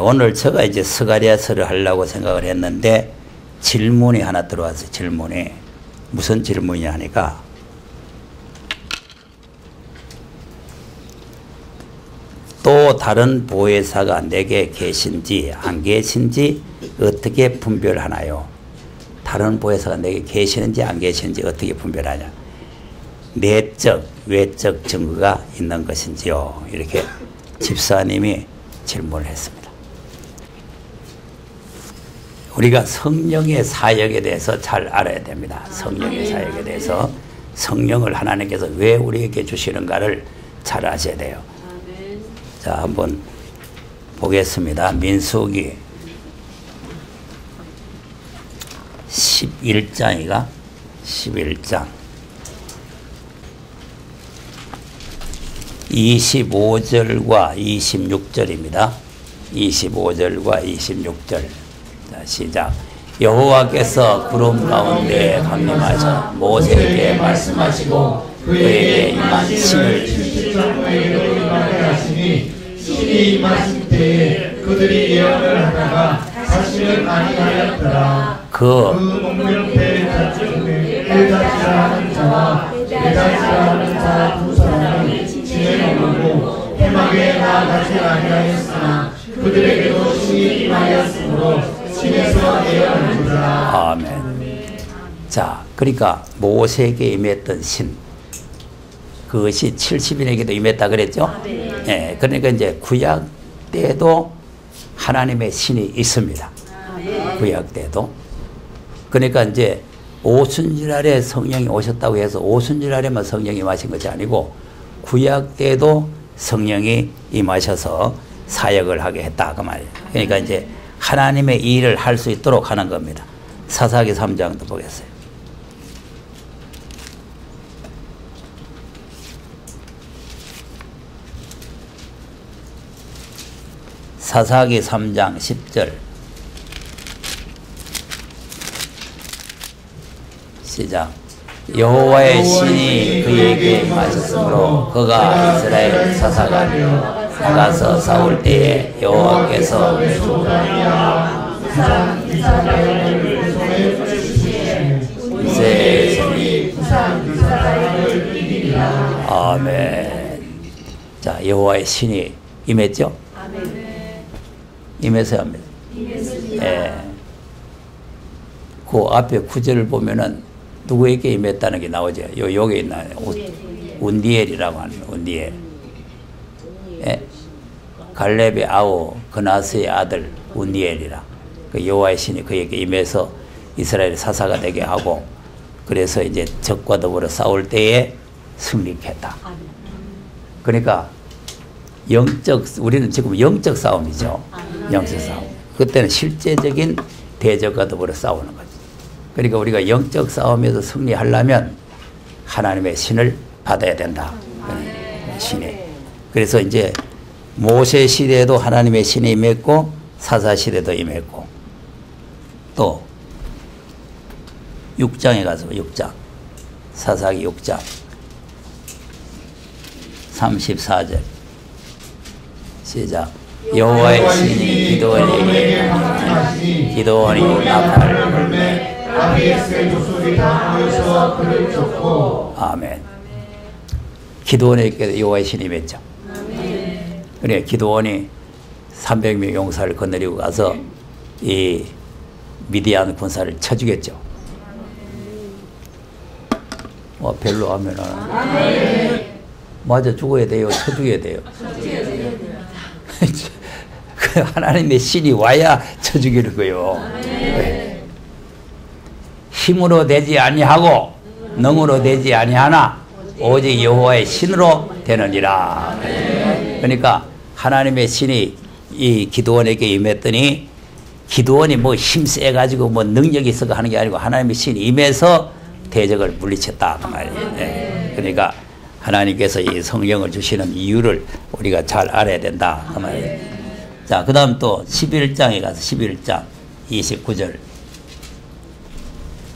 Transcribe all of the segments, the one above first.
오늘 제가 이제 스가랴서를 하려고 생각을 했는데 질문이 하나 들어왔어요. 질문이. 무슨 질문이냐 하니까 또 다른 보혜사가 내게 계신지 안 계신지 어떻게 분별하나요? 다른 보혜사가 내게 계시는지 안 계시는지 어떻게 분별하냐? 내적, 외적 증거가 있는 것인지요? 이렇게 집사님이 질문을 했습니다. 우리가 성령의 사역에 대해서 잘 알아야 됩니다. 성령의 사역에 대해서 성령을 하나님께서 왜 우리에게 주시는가를 잘 아셔야 돼요. 자, 한번 보겠습니다. 민수기 11장이가 11장 25절과 26절입니다. 25절과 26절. 자, 시작. 여호와께서 구름 가운데 강림하셔 모세에게 말씀하시고 그에게 임한 신을 신이 임하신 때에 그들이 예언을 하다가 사실을 아니하였더라. 그 목명패 엘다지라 하는 자와 엘다지라 하는 자 두 사람이 진에 머물고 회막에 나아가지 아니하였으나 그들에게도 신이 임하였으므로 신에서 예언을 주라. 아멘. 자, 그러니까 모세에게 임했던 신 그것이 70인에게도 임했다 그랬죠? 예, 그러니까 이제 구약 때도 하나님의 신이 있습니다. 구약 때도. 그러니까 이제 오순절날에 성령이 오셨다고 해서 오순절날에만 성령이 임하신 것이 아니고 구약 때도 성령이 임하셔서 사역을 하게 했다 그 말이에요. 그러니까 이제 하나님의 일을 할 수 있도록 하는 겁니다. 사사기 3장도 보겠어요. 사사기 3장 10절 시작. 여호와의 신이 그에게 임하셨으므로 그가 이스라엘 사사가 되어 나가서 싸울 때에 여호와께서 이스라엘 신이 아멘. 자, 여호와의 신이 임했죠? 임해서 합니다. 예. 그 앞에 구절을 보면은 누구에게 임했다는 게 나오죠. 여기 있나요? 운디엘이라고 하는 운디엘. 예. 갈렙의 아우 그나스의 아들 운디엘이라. 그 여호와의 신이 그에게 임해서 이스라엘 사사가 되게 하고 그래서 이제 적과 더불어 싸울 때에 승리했다. 그러니까 우리는 지금 영적 싸움이죠. 영적 싸움. 그때는 실제적인 대적과 더불어 싸우는 거죠. 그러니까 우리가 영적 싸움에서 승리하려면 하나님의 신을 받아야 된다. 신이. 그래서 이제 모세 시대에도 하나님의 신이 임했고 사사 시대도 임했고 또 6장에 가서 6장 사사기 6장 34절 시작. 여호와의 신이 기드온에게 기드온이 나팔을 불매 아비에스의 족속이 다 모여서 그를 쫓고 아멘. 기드온에게 여호와의 신이 임했죠. 그래 기드온이 300명 용사를 거느리고 가서 이 미디안 군사를 쳐주겠죠. 별로 하면은 맞아 죽어야 돼요. 쳐죽여야 돼요. 하나님의 신이 와야 쳐죽이는 거예요. 네. 힘으로 되지 아니하고 능으로 되지 아니하나 오직 여호와의 신으로 되느니라. 그러니까 하나님의 신이 이 기드온에게 임했더니 기드온이 뭐 힘세 가지고 뭐 능력이 있어서 하는 게 아니고 하나님의 신이 임해서 대적을 물리쳤다 그 말이에요. 네. 그러니까 하나님께서 이 성령을 주시는 이유를 우리가 잘 알아야 된다 그 말이에요. 자, 그 다음 또 11장에 가서 11장 29절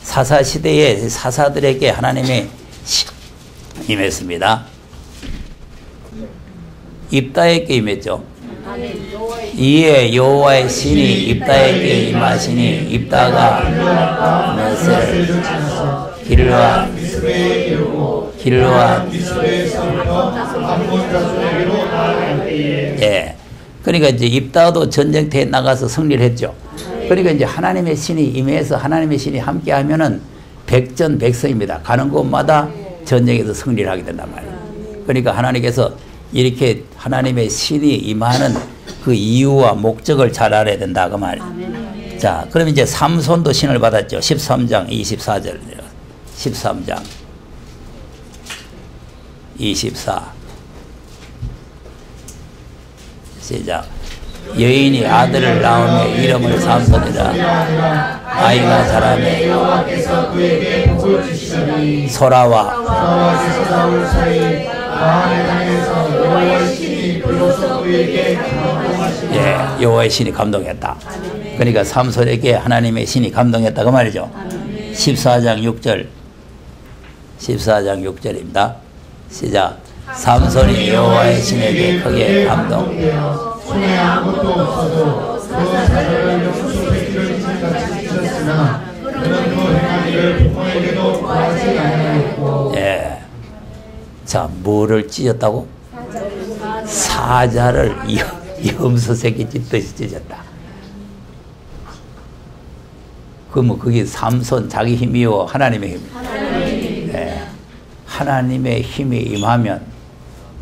사사시대에 사사들에게 하나님이 임했습니다. 입다에게 임했죠. 이에 여호와의 신이 입다에게 임하시니 입다가 메셀 길르앗 예. 그러니까 이제 입다도 전쟁터에 나가서 승리를 했죠. 그러니까 이제 하나님의 신이 임해서 하나님의 신이 함께 하면은 백전백승입니다. 가는 곳마다 전쟁에서 승리를 하게 된단 말이에요. 그러니까 하나님께서 이렇게 하나님의 신이 임하는 그 이유와 목적을 잘 알아야 된다 그 말이에요. 자, 그럼 이제 삼손도 신을 받았죠. 13장 24절. 13장 24 시작. 여인이 아들을 낳으며 이름을 삼손이라. 아이가 자라매 소라와 예, 여호와의 신이 감동했다. 그러니까 삼손에게 하나님의 신이 감동했다 그 말이죠. 14장 6절 14장 6절입니다. 시작. 삼손이 여호와의 신에게 크게 감동. 손에 아무것도 없어도 그 사자를 영수 새끼를 같이 찢었으나 그는 그 행한 일을 부모에게도 구하지 아니하였고. 예. 자, 뭐를 찢었다고? 사자를 염소 새끼 찢듯이 찢었다. 그러면 그게 삼손 자기 힘이요 하나님의 힘. 예. 하나님의 힘이 임하면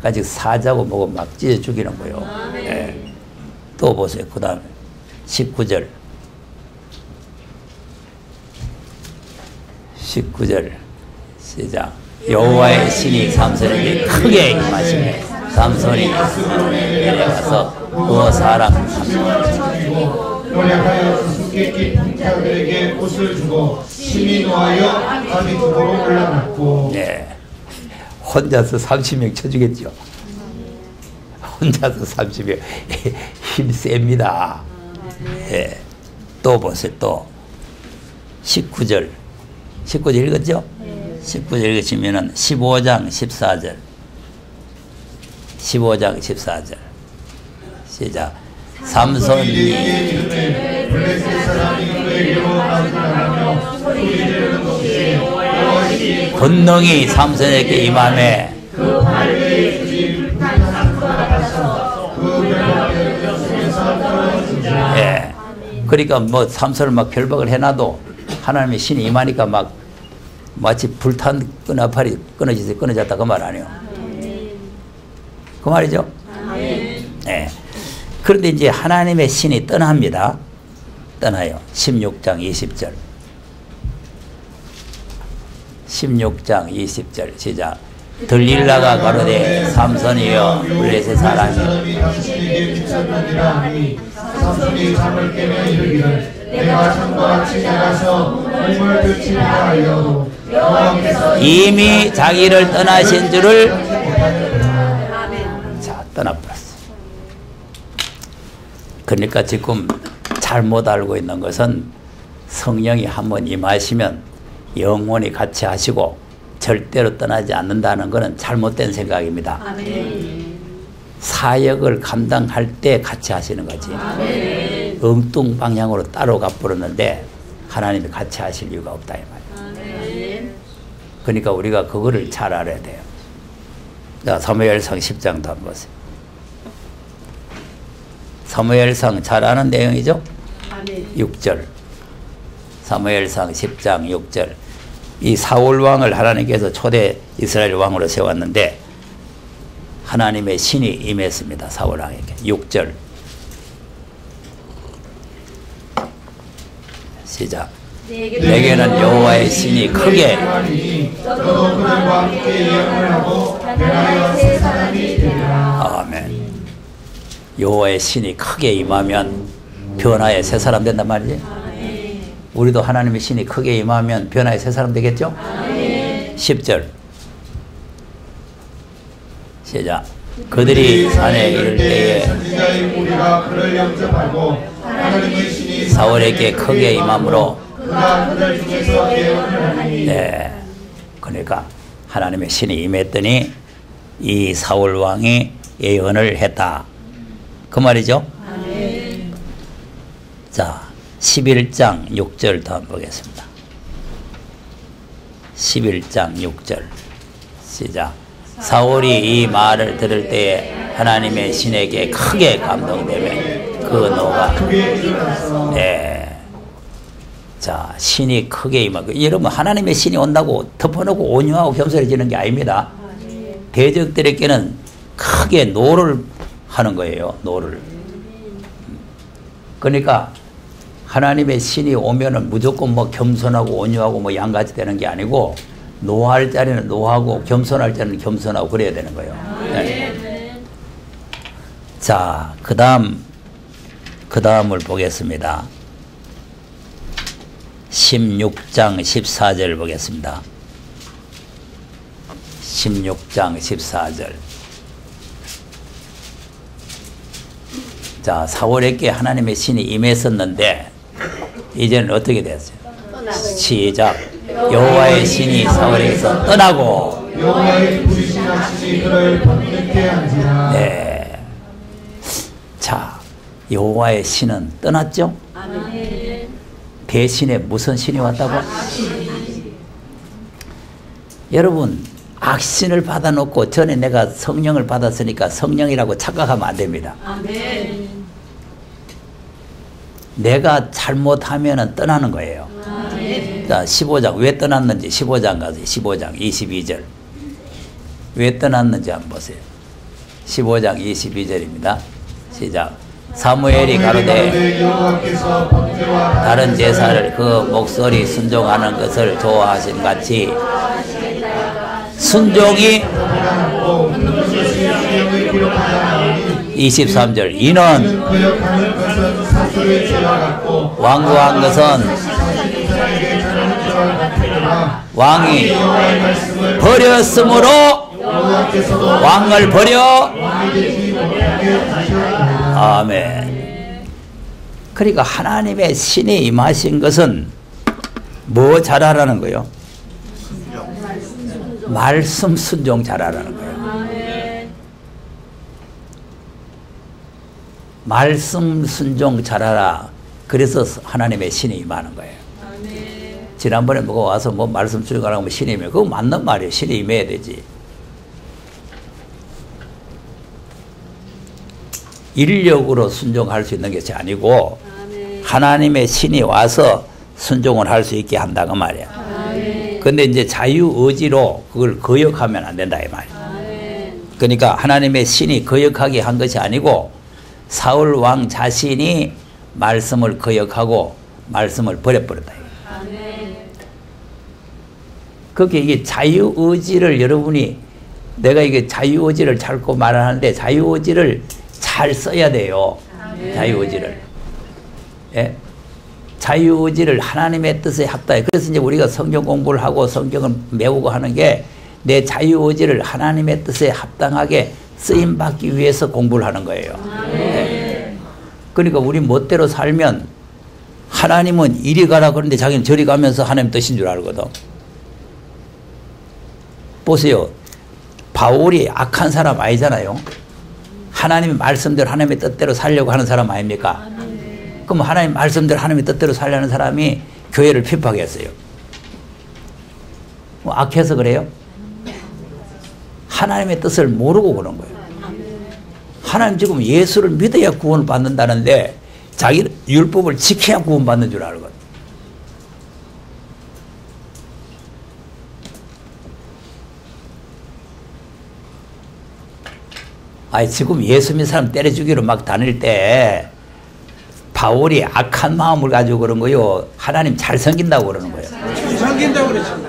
아직 사자고 뭐고 막 찢어 죽이는 거예요. 예. 또 보세요. 그 다음에 19절 19절 시작. 여호와의 신이 삼손에게 크게 임하시매 삼손이 내려가서 그 사람 노력하여 수수께끼 풍자들에게 옷을 주고 심히 노하여 바위쪽으로 올라갔고. 네. 혼자서 30명 쳐주겠죠. 혼자서 30명 힘 셉니다. 예. 또 보세요. 또 19절 19절 읽었죠? 19절 읽으시면은 15장 14절 15장 14절 시작. 삼손이 권능이 삼손에게 임하매 예. 그러니까 뭐 삼손을 막 결박을 해놔도 하나님의 신이 임하니까 막 마치 불탄 끈아팔이 끊어졌다 그 말 아니에요. 그 말이죠. 예. 그런데 이제 하나님의 신이 떠납니다. 떠나요. 16장 20절 16장 20절 시작. 들릴라가 가로되 삼손이여 블레셋 사람이 삼손이 잠을 깨며 이르기를 내가 창과 같이 나가서 몸을 들치리라 하여도 여호와께서 이미 자기를 떠나신 줄을 자 떠나버렸어. 그러니까 지금 잘못 알고 있는 것은 성령이 한번 임하시면 영원히 같이 하시고 절대로 떠나지 않는다는 것은 잘못된 생각입니다. 사역을 감당할 때 같이 하시는 거지. 엉뚱 방향으로 따로 가버렸는데 하나님이 같이 하실 이유가 없다 이 말이에요. 그러니까 우리가 그거를 잘 알아야 돼요. 자, 사무엘상 10장도 한번 보세요. 사무엘상 잘 아는 내용이죠? 6절 사무엘상 10장 6절 이 사울 왕을 하나님께서 초대 이스라엘 왕으로 세웠는데 하나님의 신이 임했습니다. 사울 왕에게. 6절 시작. 내게는 여호와의 신이 크게 아멘. 여호와의 신이 크게 임하면 변화의 새 사람 된단 말이지. 우리도 하나님의 신이 크게 임하면 변화의 새 사람 되겠죠? 10절 시작. 그들이 산에 이를 때에 사울에게 크게 임함으로 네, 그러니까 하나님의 신이 임했더니 이 사울 왕이 예언을 했다 그 말이죠. 자, 11장 6절도 한번 보겠습니다. 11장 6절 시작. 사울이 이 말을 들을 때에 하나님의 신에게 크게 감동되며 그 노가 네. 자, 신이 크게 임하고 여러분 하나님의 신이 온다고 덮어놓고 온유하고 겸손해지는 게 아닙니다. 대적들에게는 크게 노를 하는 거예요. 노를. 그러니까 하나님의 신이 오면은 무조건 뭐 겸손하고 온유하고 뭐 양같이 되는 게 아니고 노할 자리는 노하고 겸손할 자리는 겸손하고 그래야 되는 거예요. 네. 자, 그 다음을 보겠습니다. 16장 14절 보겠습니다. 16장 14절. 자, 사울에게 하나님의 신이 임했었는데 이제는 어떻게 됐어요? 시작. 여호와의 신이 사울에게서 떠나고 여호와의 불신하시니 그를 번득케 한지라. 네. 자, 여호와의 신은 떠났죠? 아멘. 대신에 무슨 신이 왔다고? 여러분, 악신을 받아놓고 전에 내가 성령을 받았으니까 성령이라고 착각하면 안 됩니다. 아멘. 내가 잘못하면 떠나는 거예요. 아멘. 자, 15장 왜 떠났는지 15장 가세요. 15장 22절 왜 떠났는지 한번 보세요. 15장 22절입니다. 시작. 사무엘이 가로되 다른 제사를 그 목소리 순종하는 것을 좋아하신 같이 순종이 23절 이는 완고한 것은 왕이 버렸으므로 왕을 버려 아멘. 그러니까 하나님의 신이 임하신 것은 뭐 잘하라는 거예요? 말씀 순종 잘하라는 거예요. 말씀 순종 잘하라. 그래서 하나님의 신이 임하는 거예요. 지난번에 뭐가 와서 뭐 말씀 순종하라고 하면 신이 임해. 그거 맞는 말이에요. 신이 임해야 되지. 인력으로 순종할 수 있는 것이 아니고 하나님의 신이 와서 순종을 할 수 있게 한다고 말이야. 근데 이제 자유의지로 그걸 거역하면 안 된다 이 말이야. 그러니까 하나님의 신이 거역하게 한 것이 아니고 사울 왕 자신이 말씀을 거역하고 말씀을 버려버렸다. 그게 이게 자유의지를 여러분이 내가 이게 자유의지를 자꾸 말하는데 자유의지를 잘 써야 돼요. 자유의지를. 예? 자유의지를 하나님의 뜻에 합당해. 그래서 이제 우리가 성경 공부를 하고 성경을 외우고 하는 게 내 자유의지를 하나님의 뜻에 합당하게 쓰임받기 위해서 공부를 하는 거예요. 예? 그러니까 우리 멋대로 살면 하나님은 이리 가라 그러는데 자기는 저리 가면서 하나님 뜻인 줄 알거든. 보세요. 바울이 악한 사람 아니잖아요. 하나님의 말씀대로 하나님의 뜻대로 살려고 하는 사람 아닙니까? 그럼 하나님 말씀대로 하나님의 뜻대로 살려는 사람이 교회를 핍박했어요. 뭐 악해서 그래요? 하나님의 뜻을 모르고 그런 거예요. 하나님 지금 예수를 믿어야 구원을 받는다는데 자기는 율법을 지켜야 구원받는 줄 알거든. 아니 지금 예수 믿는 사람 때려 죽이러 막 다닐 때 바울이 악한 마음을 가지고 그런 거요. 하나님 잘 섬긴다고 그러는 거예요. 섬긴다고 그랬죠.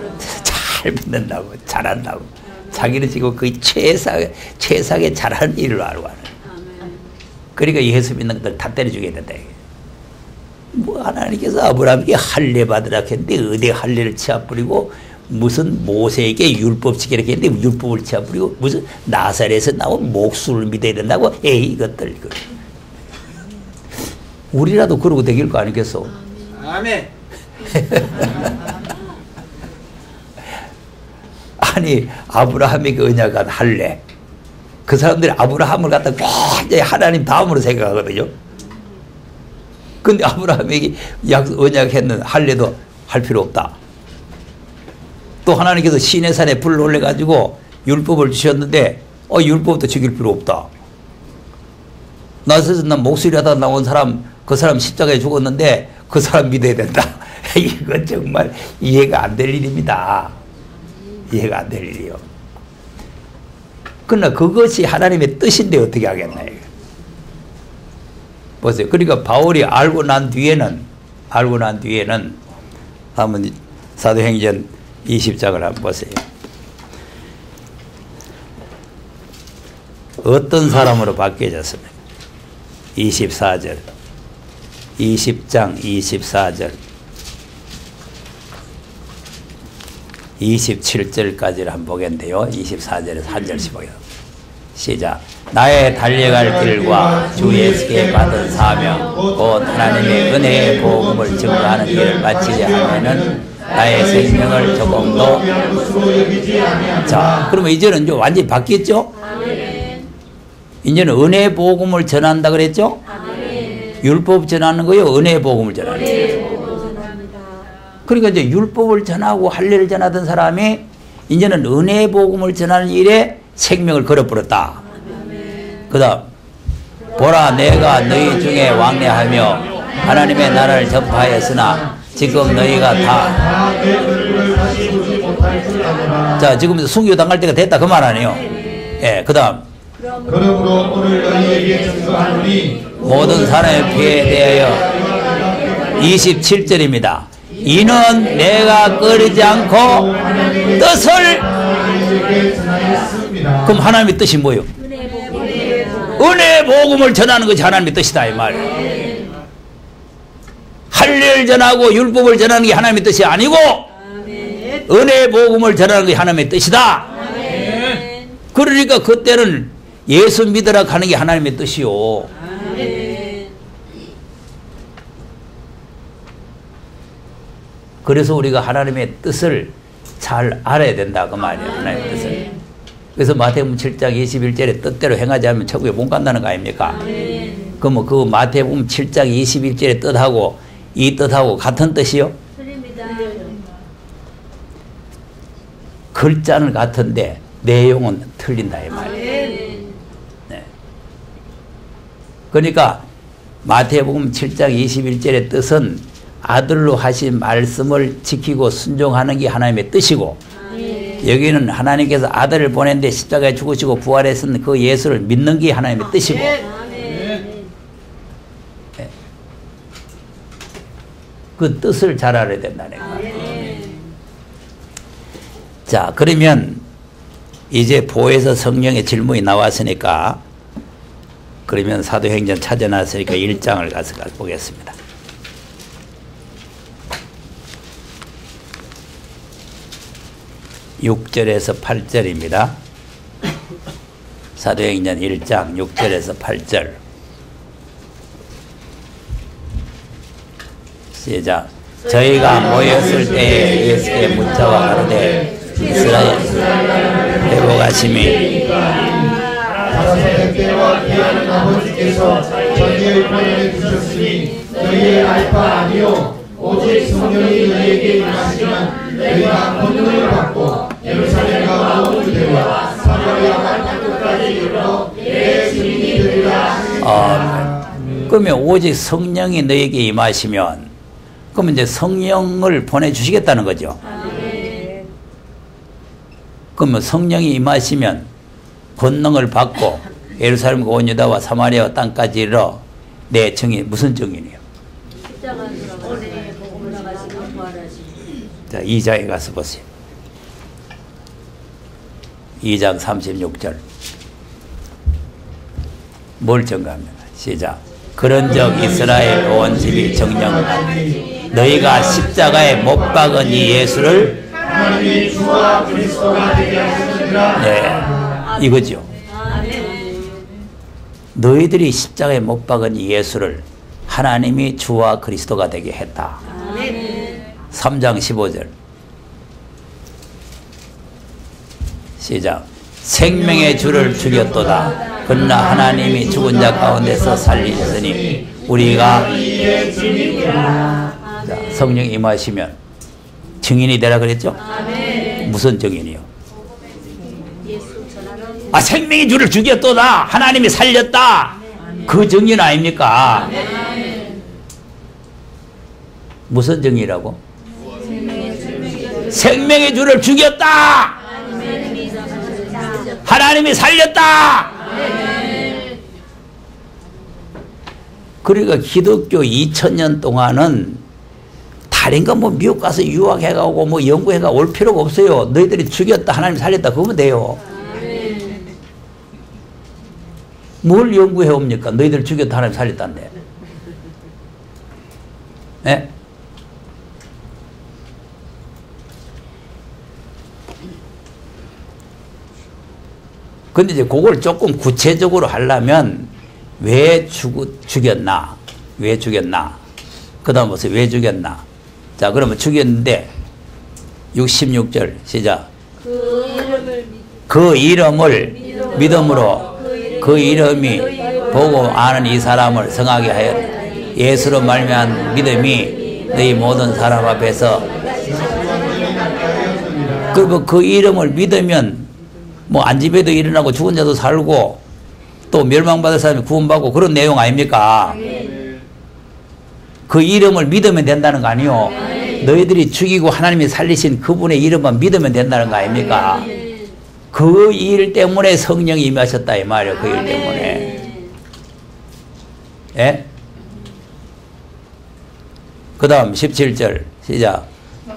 잘 믿는다고, 잘한다고. 자기는 지금 그 최상의 잘하는 일을 알고 하는. 그러니까 예수 믿는 것들 다 때려 죽여야 된다. 뭐 하나님께서 아브라함에게 할례 받으라 했는데 어디 할례를 치아뿌리고 무슨 모세에게 율법 지키라 했는데 율법을 치아뿌리고 무슨 나사렛에서 나온 목수를 믿어야 된다고 에이 이것들. 우리라도 그러고 되길 거 아니겠어? 아멘. 아니 아브라함이 그 언약한 할례 그 사람들이 아브라함을 갖다 굉장히 하나님 다음으로 생각하거든요. 근데 아브라함에게 언약했는 할례도 할 필요 없다. 또 하나님께서 시내산에 불을 올려가지고 율법을 주셨는데 율법도 지킬 필요 없다. 나서서 난 목소리하다 나온 사람, 그 사람 십자가에 죽었는데 그 사람 믿어야 된다. 이건 정말 이해가 안 될 일입니다. 이해가 안 될 일이요. 그러나 그것이 하나님의 뜻인데 어떻게 하겠나. 보세요. 그러니까 바울이 알고 난 뒤에는 한번 사도행전 20장을 한번 보세요. 어떤 사람으로 바뀌어졌습니까? 24절 20장 24절 27절까지를 한번 보겠는데요. 24절에서 한 절씩 보겠습니다. 시작. 나의 달려갈 길과 주 예수께 받은 사명 곧 하나님의 은혜의 복음을 증거하는 일을 마치지 하면은 나의 생명을 조금도. 자, 그러면 이제는 좀 완전히 바뀌었죠? 이제는 은혜의 복음을 전한다 그랬죠? 율법 전하는 거요, 은혜의 복음을 전하는 거예요. 그러니까 이제 율법을 전하고 할례를 전하던 사람이 이제는 은혜의 복음을 전하는 일에 생명을 걸어버렸다. 그 다음 보라 내가 너희 중에 왕래하며 하나님의 나라를 전파하였으나 지금 너희가 다 자 지금 순교당할 때가 됐다 그 말 아니에요. 예, 그 다음 그러므로 오늘 너희에게 증거하노니 모든 사람의 피에 대하여 27절입니다. 이는 내가 꺼리지 않고 뜻을. 그럼 하나님의 뜻이 뭐예요? 은혜의 복음을 전하는 것이 하나님의 뜻이다 이 말이에요. 할례를 전하고 율법을 전하는 게 하나님의 뜻이 아니고 은혜의 복음을 전하는 것이 하나님의 뜻이다. 그러니까 그때는 예수 믿으라 하는 게 하나님의 뜻이요. 그래서 우리가 하나님의 뜻을 잘 알아야 된다 그 말이에요. 하나님의 뜻을. 그래서 마태복음 7장 21절에 뜻대로 행하지 않으면 천국에 못 간다는 거 아닙니까? 그러면 그 마태복음 7장 21절의 뜻하고 이 뜻하고 같은 뜻이요? 글자는 같은데 내용은 틀린다 이 말이에요. 네. 그러니까 마태복음 7장 21절의 뜻은 아들로 하신 말씀을 지키고 순종하는 게 하나님의 뜻이고 여기는 하나님께서 아들을 보냈는데 십자가에 죽으시고 부활했은 그 예수를 믿는 게 하나님의 뜻이고 네. 그 뜻을 잘 알아야 된다는 거예요. 자, 그러면 이제 보혜서 성령의 질문이 나왔으니까 그러면 사도행전 찾아놨으니까 1장을 가서 보겠습니다. (6절에서 8절입니다) 사도행전 1장 6절에서 8절 시작. 저희가 모였을 때에 예수께 묻자와 가로되 이스라엘 회복하심이 다섯의 때와 귀하는 아버지께서 전의를 보내주셨으니 너희의 알바 아니요 오직 성령이 너희에게 임하시면 너희가 권능을 받고 예루살렘과 온 유대와 사마리아와 땅끝까지 이르러 내 주인이 되리라. 그러면 오직 성령이 너희에게 임하시면 그러면 이제 성령을 보내주시겠다는 거죠. 그러면 성령이 임하시면 권능을 받고 예루살렘과 온 유다와 사마리아와 땅까지 이르러 내 증인 무슨 증인이에요? 자, 2장에 가서 보세요. 2장 36절 뭘 증거합니까? 시작. 그런즉 이스라엘 온 집이 정령하니 너희가 십자가에 못 박은 이 예수를 하나님이 주와 그리스도가 되게 하셨느니라. 네, 이거죠. 너희들이 십자가에 못 박은 이 예수를 하나님이 주와 그리스도가 되게 했다. 3장 15절 시작. 생명의 주를 죽였도다. 그러나 하나님이 죽은 자 가운데서 살리셨으니 우리가 자, 성령 임하시면 증인이 되라 그랬죠? 무슨 증인이요? 아, 생명의 주를 죽였도다, 하나님이 살렸다, 그 증인 아닙니까? 무슨 증인이라고? 생명의 주를 죽였다, 하나님이 살렸다. 그러니까 기독교 2000년 동안은 다른가 뭐 미국 가서 유학해가고 뭐 연구해가 올 필요가 없어요. 너희들이 죽였다, 하나님 살렸다, 그러면 돼요. 뭘 연구해 옵니까? 너희들 죽였다, 하나님 살렸다는데. 예? 근데 이제 그걸 조금 구체적으로 하려면 왜 죽였나? 왜 죽였나? 그 다음 보세요. 왜 죽였나? 자, 그러면 죽였는데 66절 시작. 그 이름을 믿음으로 그 이름이 보고 아는 이 사람을 성하게 하여 예수로 말미암은 믿음이 너희 모든 사람 앞에서, 그리고 그 이름을 믿으면 뭐 안집에도 일어나고 죽은 자도 살고 또 멸망받을 사람이 구원받고 그런 내용 아닙니까? 그 이름을 믿으면 된다는 거 아니요? 너희들이 죽이고 하나님이 살리신 그분의 이름만 믿으면 된다는 거 아닙니까? 그 일 때문에 성령이 임하셨다 이 말이에요. 그 일 때문에. 예? 그 다음 17절 시작.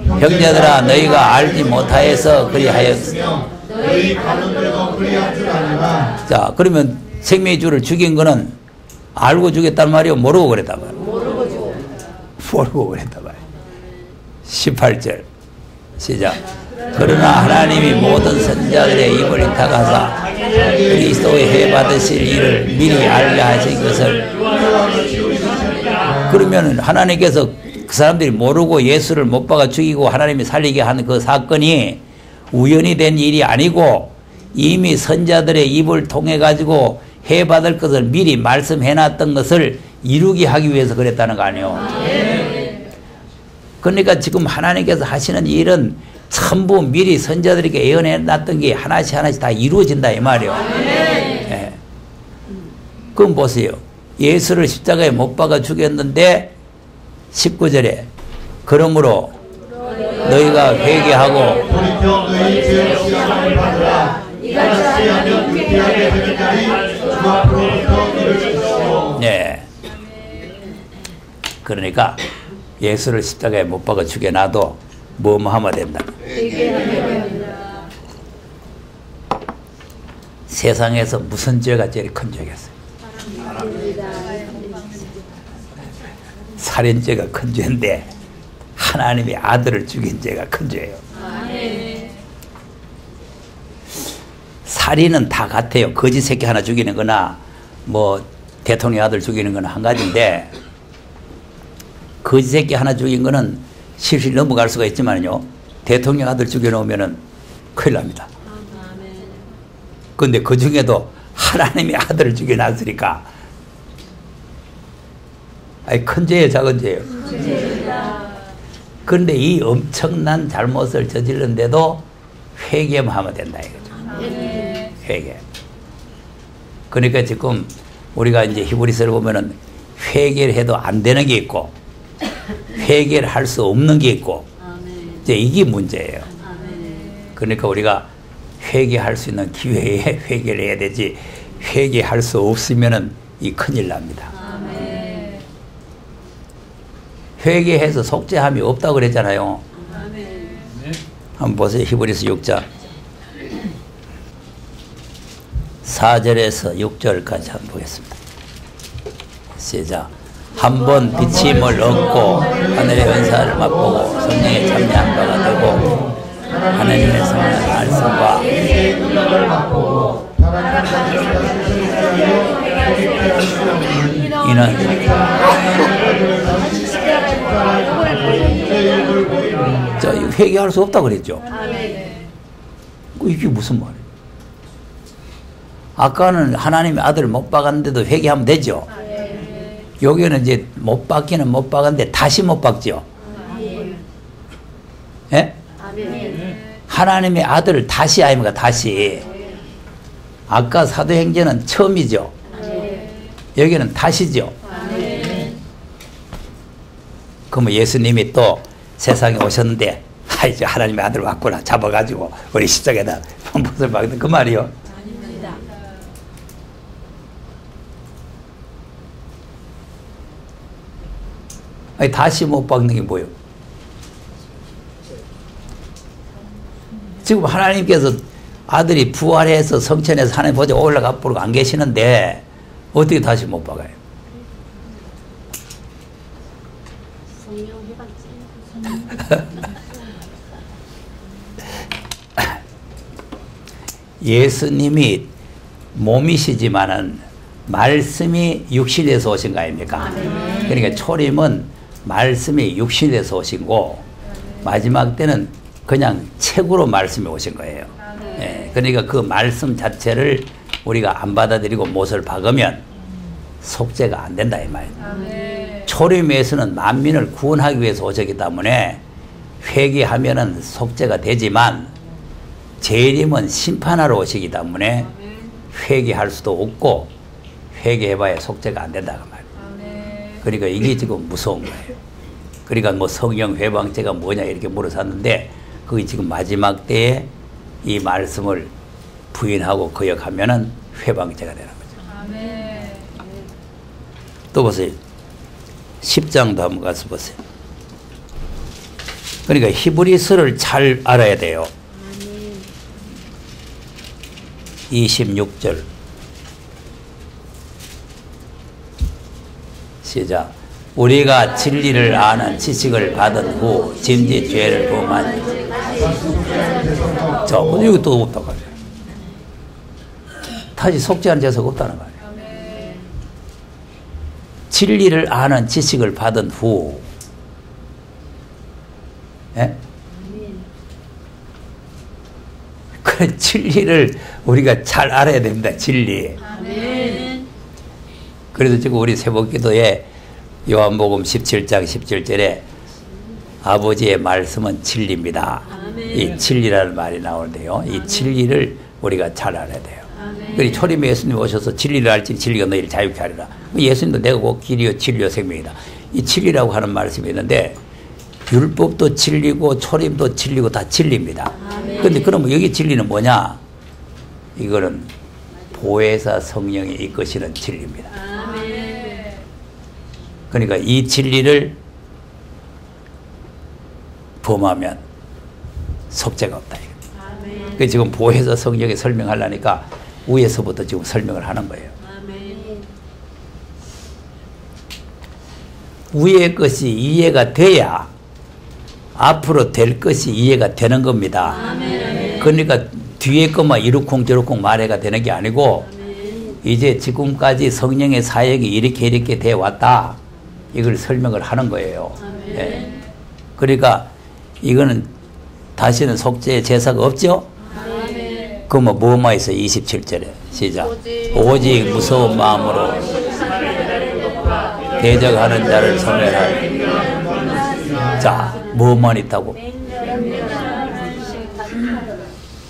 형제들아 너희가 알지 못하여서 그리하였으며 너희 가운데도 그리한 줄 아니라. 자, 그러면 생명의 주를 죽인 거는 알고 죽였단 말이요? 모르고 그랬단 말이요? 모르고 그랬단 말이요. 18절 시작. 그러나 하나님이 모든 선자들의 입을 인탁하사 그리스도의 해 받으실 일을 미리 알게 하신 것을, 그러면 하나님께서 그 사람들이 모르고 예수를 못 박아 죽이고 하나님이 살리게 하는 그 사건이 우연히 된 일이 아니고 이미 선자들의 입을 통해 가지고 해 받을 것을 미리 말씀해 놨던 것을 이루게 하기 위해서 그랬다는 거 아니에요. 그러니까 지금 하나님께서 하시는 일은 전부 미리 선자들에게 예언해 놨던 게 하나씩 하나씩 다 이루어진다 이 말이에요. 예. 그럼 보세요. 예수를 십자가에 못 박아 죽였는데 19절에 그러므로 너희가 회개하고 돌이켜 너희 죄의 시험을 받으라. 이같이 하면 회개하게 되는 날이 주 앞으로부터 이를 주시오. 예. 그러니까 예수를 십자가에 못 박아 죽여놔도 뭐뭐 하면 된다. 세상에서 무슨 죄가 제일 큰 죄겠어요? 살인죄가 큰 죄인데 하나님의 아들을 죽인 죄가 큰 죄예요. 살인은 다 같아요. 거짓 새끼 하나 죽이는 거나 뭐 대통령 아들 죽이는 거는 한 가지인데, 거짓 새끼 하나 죽인 거는 실실 넘어갈 수가 있지만요, 대통령 아들 죽여놓으면은 큰일 납니다. 그런데 그 중에도 하나님의 아들을 죽여놨으니까, 아니 큰 죄예요, 작은 죄예요? 그런데 이 엄청난 잘못을 저질렀는데도 회개만 하면 된다 이거죠. 회개. 그러니까 지금 우리가 이제 히브리서를 보면은 회개를 해도 안 되는 게 있고 회개를 할 수 없는 게 있고, 이제 이게 문제예요. 그러니까 우리가 회개할 수 있는 기회에 회개를 해야 되지, 회개할 수 없으면은 이 큰일 납니다. 회개해서 속죄함이 없다고 그랬잖아요. 한번 보세요. 히브리서 6장 4절에서 6절까지 한번 보겠습니다. 시작. 한번 비침을 얻고 하늘의 은사를 맛보고 성령에 참여한 바가 되고 하나님의 성령의 말씀과 이는 자, 회개할 수 없다고 그랬죠. 이게 무슨 말이에요? 아까는 하나님의 아들을 못 박았는데도 회개하면 되죠. 여기는 이제 못 박기는 못 박았는데 다시 못 박죠. 예? 하나님의 아들을 다시 아닙니까? 다시. 아까 사도행전은 처음이죠. 여기는 다시죠. 그러면 예수님이 또 세상에 오셨는데 이제 하나님의 아들 왔구나 잡아가지고 우리 십자가에다 못을 박는 그 말이요. 아니 다시 못 박는 게 뭐예요? 지금 하나님께서 아들이 부활해서 성천에서 하나님 보좌에 올라가 보고 안 계시는데 어떻게 다시 못 박아요? 예수님이 몸이시지만은 말씀이 육신에서 오신 거 아닙니까? 그러니까 초림은 말씀이 육신에서 오신 거 마지막 때는 그냥 책으로 말씀이 오신 거예요. 예, 그러니까 그 말씀 자체를 우리가 안 받아들이고 못을 박으면 속죄가 안 된다 이 말이에요. 초림에서는 만민을 구원하기 위해서 오셨기 때문에 회개하면은 속죄가 되지만 재림은 심판하러 오시기 때문에 회개할 수도 없고 회개해봐야 속죄가 안 된다 그 말이에요. 그러니까 이게 지금 무서운 거예요. 그러니까 뭐 성령 회방죄가 뭐냐 이렇게 물어봤는데 그게 지금 마지막 때에 이 말씀을 부인하고 거역하면은 회방죄가 되는 거죠. 또 보세요. 10장도 한번 가서 보세요. 그러니까 히브리서를 잘 알아야 돼요. 26절 시작. 우리가 진리를 아는 지식을 받은 후 짐짓 죄를 범하니 자, 이거 또 없다고 하죠. 다시 속죄하는 죄가 없다는 거예요. 진리를 아는 지식을 받은 후 예? 그 진리를 우리가 잘 알아야 됩니다. 진리. 그래서 지금 우리 새벽기도에 요한복음 17장 17절에 아버지의 말씀은 진리입니다. 이 진리라는 말이 나오는데요. 이 진리를 우리가 잘 알아야 돼요. 그리고 초림에 예수님 오셔서 진리를 알지 진리가 너희를 자유케 하리라. 예수님도 내가 곧 길이요 진리요 생명이다. 이 진리라고 하는 말씀이 있는데 율법도 진리고 초림도 진리고 다 진리입니다. 그런데 그러면 여기 진리는 뭐냐? 이거는 보혜사 성령이 이끄시는 진리입니다. 그러니까 이 진리를 범하면 속죄가 없다. 그 지금 보혜사 성령이 설명하려니까 위에서부터 지금 설명을 하는 거예요. 위의 것이 이해가 돼야 앞으로 될 것이 이해가 되는 겁니다. 그러니까 뒤에 것만 이루쿵 저루쿵 말해가 되는 게 아니고 이제 지금까지 성령의 사역이 이렇게 돼 왔다. 이걸 설명을 하는 거예요. 예. 그러니까 이거는 다시는 속죄의 제사가 없죠? 그러면 뭐만 있어요? 27절에 시작. 오직 무서운 마음으로 대적하는 자를 소멸하라. 자, 뭐만 있다고?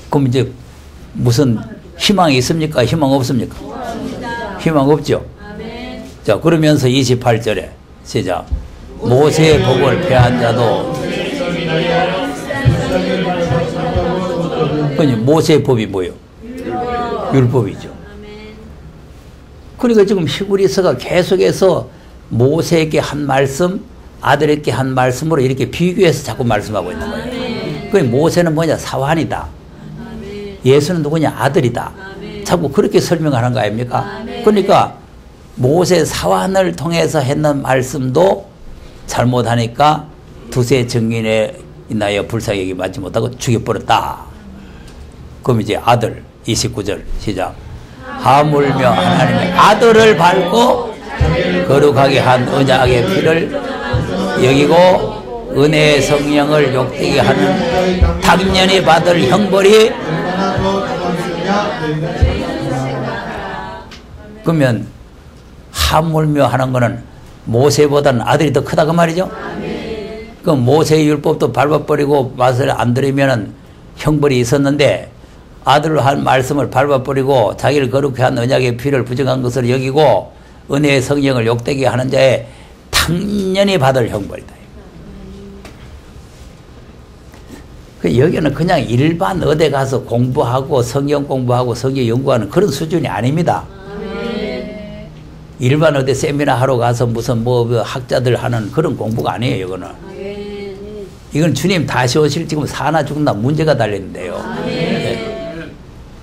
그럼 이제 무슨 희망이 있습니까? 희망 없습니까? 희망 없죠? 자, 그러면서 28절에 시작. 모세의 복을 폐한 자도 그니 모세의 법이 뭐예요? 율법이죠. 그러니까 지금 히브리서가 계속해서 모세에게 한 말씀, 아들에게 한 말씀으로 이렇게 비교해서 자꾸 말씀하고 있는 거예요. 그 모세는 뭐냐? 사환이다. 예수는 누구냐? 아들이다. 자꾸 그렇게 설명하는 거 아닙니까? 그러니까 모세 사환을 통해서 했는 말씀도 잘못하니까 두세 증인에 인하여 불쌍하게 맞지 못하고 죽여버렸다. 그럼 이제 아들 29절 시작. 하물며 하나님의 아들을 밟고 거룩하게 한 언약의 피를 여기고 은혜의 성령을 욕되게 하는 당연히 받을 형벌이 그러면 하물며 하는 거는 모세보다는 아들이 더 크다 그 말이죠. 그 모세의 율법도 밟아버리고 맛을 안 들이면은 형벌이 있었는데 아들로 한 말씀을 밟아버리고 자기를 거룩해 한 언약의 피를 부정한 것을 여기고 은혜의 성령을 욕되게 하는 자에 당연히 받을 형벌이다. 여기는 그냥 일반 의대 가서 공부하고 성경 공부하고 성경 연구하는 그런 수준이 아닙니다. 일반 의대 세미나 하러 가서 무슨 뭐 학자들 하는 그런 공부가 아니에요. 이거는. 이건 주님 다시 오실 지금 사나 죽나 문제가 달렸는데요. 네.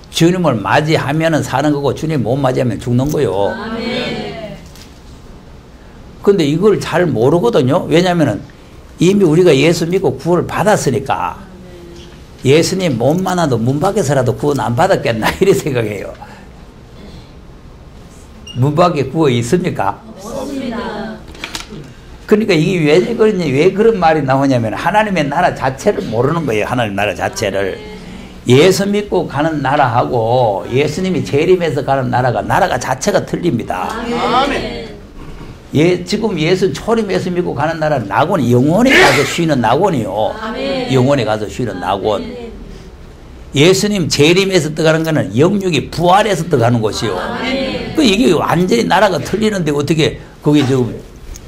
주님을 맞이하면 사는 거고 주님 못 맞이하면 죽는 거요. 근데 이걸 잘 모르거든요. 왜냐하면 이미 우리가 예수 믿고 구원을 받았으니까 예수님 못 만나도 문 밖에서라도 구원 안 받았겠나 이렇게 생각해요. 문 밖에 구원 있습니까? 없습니다. 그러니까 이게 왜 그런 말이 나오냐면 하나님의 나라 자체를 모르는 거예요. 하나님 나라 자체를. 예수 믿고 가는 나라하고 예수님이 재림해서 가는 나라가 자체가 틀립니다. 아멘. 지금 예수 초림 예수 믿고 가는 나라는 낙원이 영원히 가서 쉬는 낙원이요. 영원히 가서 쉬는 낙원. 예수님 재림에서 떠가는 거는 영육이 부활해서 떠가는 곳이요. 그 이게 완전히 나라가 틀리는데 어떻게 거기 지금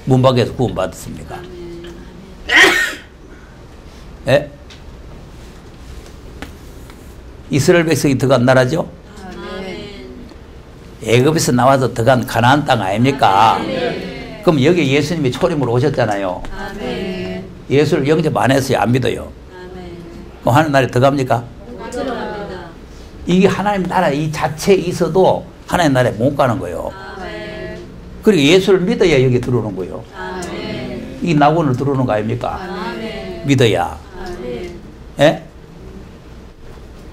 문 밖에서 구원받았습니까? 예? 이스라엘 백성이 들어간 나라죠? 애굽에서 나와서 들어간 가나안 땅 아닙니까? 그럼 여기 예수님이 초림으로 오셨잖아요. 예수를 영접 안 했어요? 안 믿어요? 그럼 하나님 나라에 들어갑니까? 이게 하나님 나라 이 자체에 있어도 하나님 나라에 못 가는 거예요. 그리고 예수를 믿어야 여기 들어오는 거예요. 이 낙원을 들어오는 거 아닙니까? 믿어야. 예?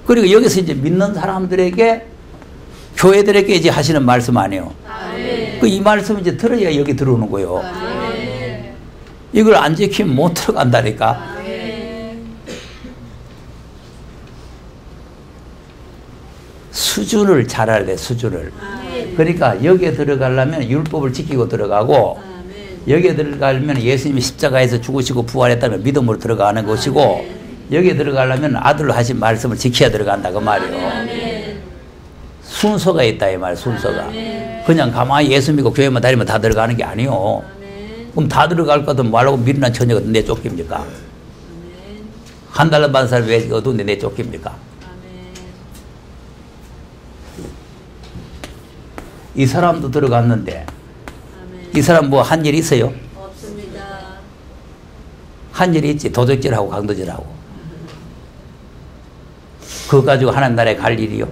그리고 여기서 이제 믿는 사람들에게 교회들에게 이제 하시는 말씀 아니에요. 그 이 말씀 이제 들어야 여기 들어오는 거예요. 이걸 안 지키면 못 들어간다니까. 수준을 잘 알아야 돼, 수준을. 그러니까 여기에 들어가려면 율법을 지키고 들어가고 여기에 들어가려면 예수님이 십자가에서 죽으시고 부활했다는 믿음으로 들어가는 것이고 여기에 들어가려면 아들로 하신 말씀을 지켜야 들어간다 그 말이에요. 순서가 있다 이 말, 순서가. 그냥 가만히 예수 믿고 교회만 다니면 다 들어가는 게 아니요. 그럼 다 들어갈 거든 말라고 미련한 처녀가 내 쫓깁니까? 한 달러 받은 사람이 왜 어두운데 내 쫓깁니까? 이 사람도 들어갔는데 이 사람 뭐 한 일 있어요? 없습니다. 한 일이 있지. 도적질하고 강도질하고. 그거 가지고 하나님 나라에 갈 일이요?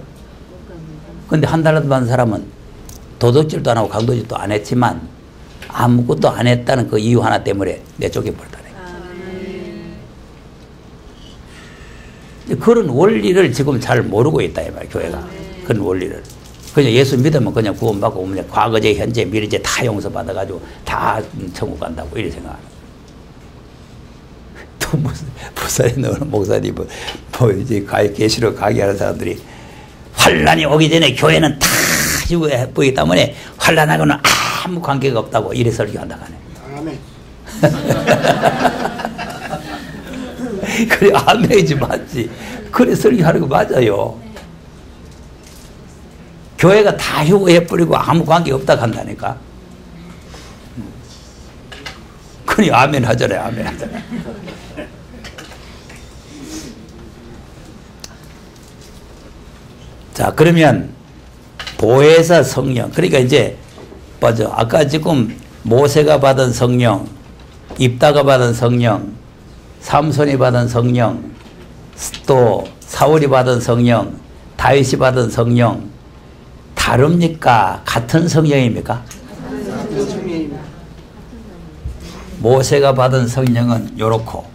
근데 한 달라도 받은 사람은 도덕질도 안 하고 강도질도 안 했지만 아무것도 안 했다는 그 이유 하나 때문에 내쫓겨버렸다네. 그런 원리를 지금 잘 모르고 있다 이 말, 교회가. 그런 원리를. 그냥 예수 믿으면 그냥 구원받고 오면 과거제, 현재, 미래제 다 용서받아가지고 다 천국 간다고 이렇게 생각하는. 또 무슨 부산에 목사님 뭐 이제 계시록 강의하는 사람들이 환란이 오기 전에 교회는 다 죽어야 보기 때문에 환란하고는 아무 관계가 없다고 이래 설교한다고 하네. 아멘. 그래 아멘이지 맞지. 그래 설교하는 거 맞아요. 교회가 다 휴거해버리고 아무 관계 없다 한다니까. 그래 아멘 하잖아요. 아멘 하잖아요. 자 그러면 보혜사 성령, 그러니까 이제 맞아. 아까 지금 모세가 받은 성령, 입다가 받은 성령, 삼손이 받은 성령, 또 사울이 받은 성령, 다윗이 받은 성령 다릅니까? 같은 성령입니까? 같은 성령입니다. 모세가 받은 성령은 요렇고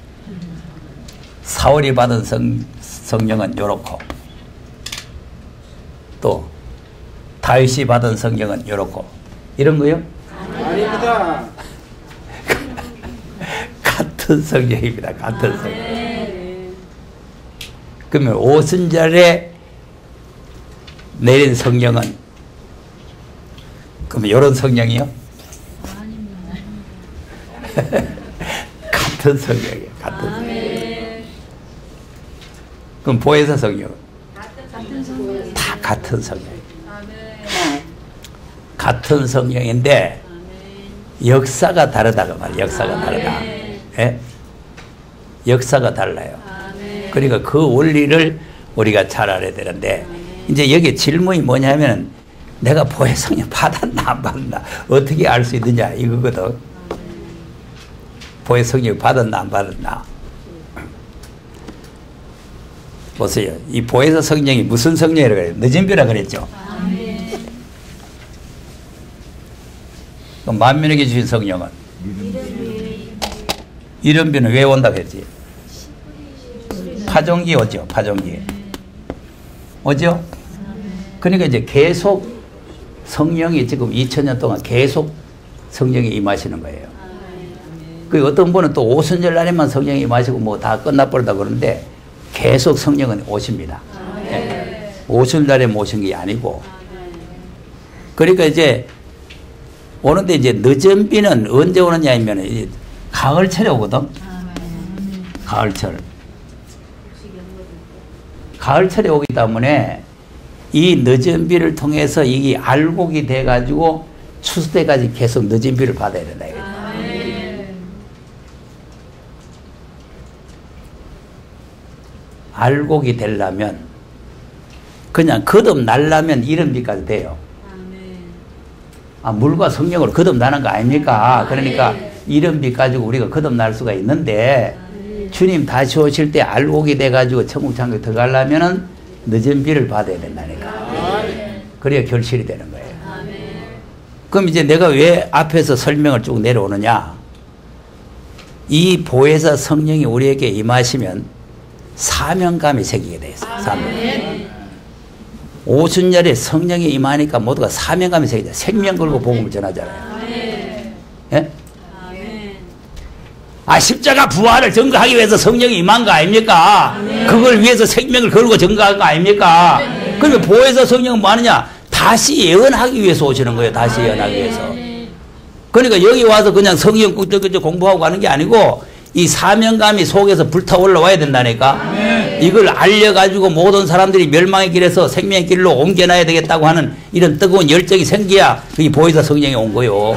사울이 받은 성령은 요렇고 또 다윗이 받은 성령은 요렇고 이런 거요? 아닙니다. 같은 성령입니다. 같은 성령. 그러면 오순절에 내린 성령은 그럼 이런 성령이요? 같은 성령이에요. 같은 성령. 그럼 보혜사 성령 다 같은 성령이에요. 같은 성령인데 역사가 다르다고 말이에요. 역사가 다르다. 예? 역사가 달라요. 그러니까 그 원리를 우리가 잘 알아야 되는데 이제 여기 질문이 뭐냐면 내가 보혜 성령 받았나 안 받았나 어떻게 알 수 있느냐 이거거든. 보혜 성령 받았나 안 받았나. 보세요. 이 보혜사 성령이 무슨 성령이라고 그래요? 늦은비라 그랬죠. 그럼 만민에게 주신 성령은 이른비는 왜 온다고 했지? 파종기 오죠. 파종기 오죠. 그러니까 이제 계속 성령이 지금 2000년 동안 계속 성령이 임하시는 거예요. 그 어떤 분은 또 오순절 날에만 성령이 임하시고 뭐 다 끝나버리다 그러는데 계속 성령은 오십니다. 네. 오순절에 모신 게 아니고. 그러니까 이제 오는데 이제 늦은 비는 언제 오느냐 하면 이제 가을철에 오거든. 가을철. 가을철에 오기 때문에 이 늦은 비를 통해서 이게 알곡이 돼가지고 추수 때까지 계속 늦은 비를 받아야 된다. 알곡이 되려면 그냥 거듭나려면 이른 비까지 돼요. 아, 물과 성령으로 거듭나는 거 아닙니까? 그러니까 이른 비 가지고 우리가 거듭날 수가 있는데 주님 다시 오실 때 알곡이 돼가지고 천국 창고에 들어가려면은 늦은 비를 받아야 된다니까. 그래야 결실이 되는 거예요. 그럼 이제 내가 왜 앞에서 설명을 쭉 내려오느냐? 이 보혜사 성령이 우리에게 임하시면 사명감이 생기게 돼 있어요. 사명감. 오순절에 성령이 임하니까 모두가 사명감이 생기죠. 생명 걸고 복음을 전하잖아요. 예? 아, 십자가 부활을 증거하기 위해서 성령이 임한 거 아닙니까? 그걸 위해서 생명을 걸고 증거한 거 아닙니까? 그러면 보혜사 성령은 뭐 하느냐? 다시 예언하기 위해서 오시는 거예요. 다시 예언하기 위해서. 그러니까 여기 와서 그냥 성경 꾸역꾸역 공부하고 가는 게 아니고 이 사명감이 속에서 불타 올라와야 된다니까. 이걸 알려가지고 모든 사람들이 멸망의 길에서 생명의 길로 옮겨놔야 되겠다고 하는 이런 뜨거운 열정이 생겨야 이 보혜사 성령이 온 거요.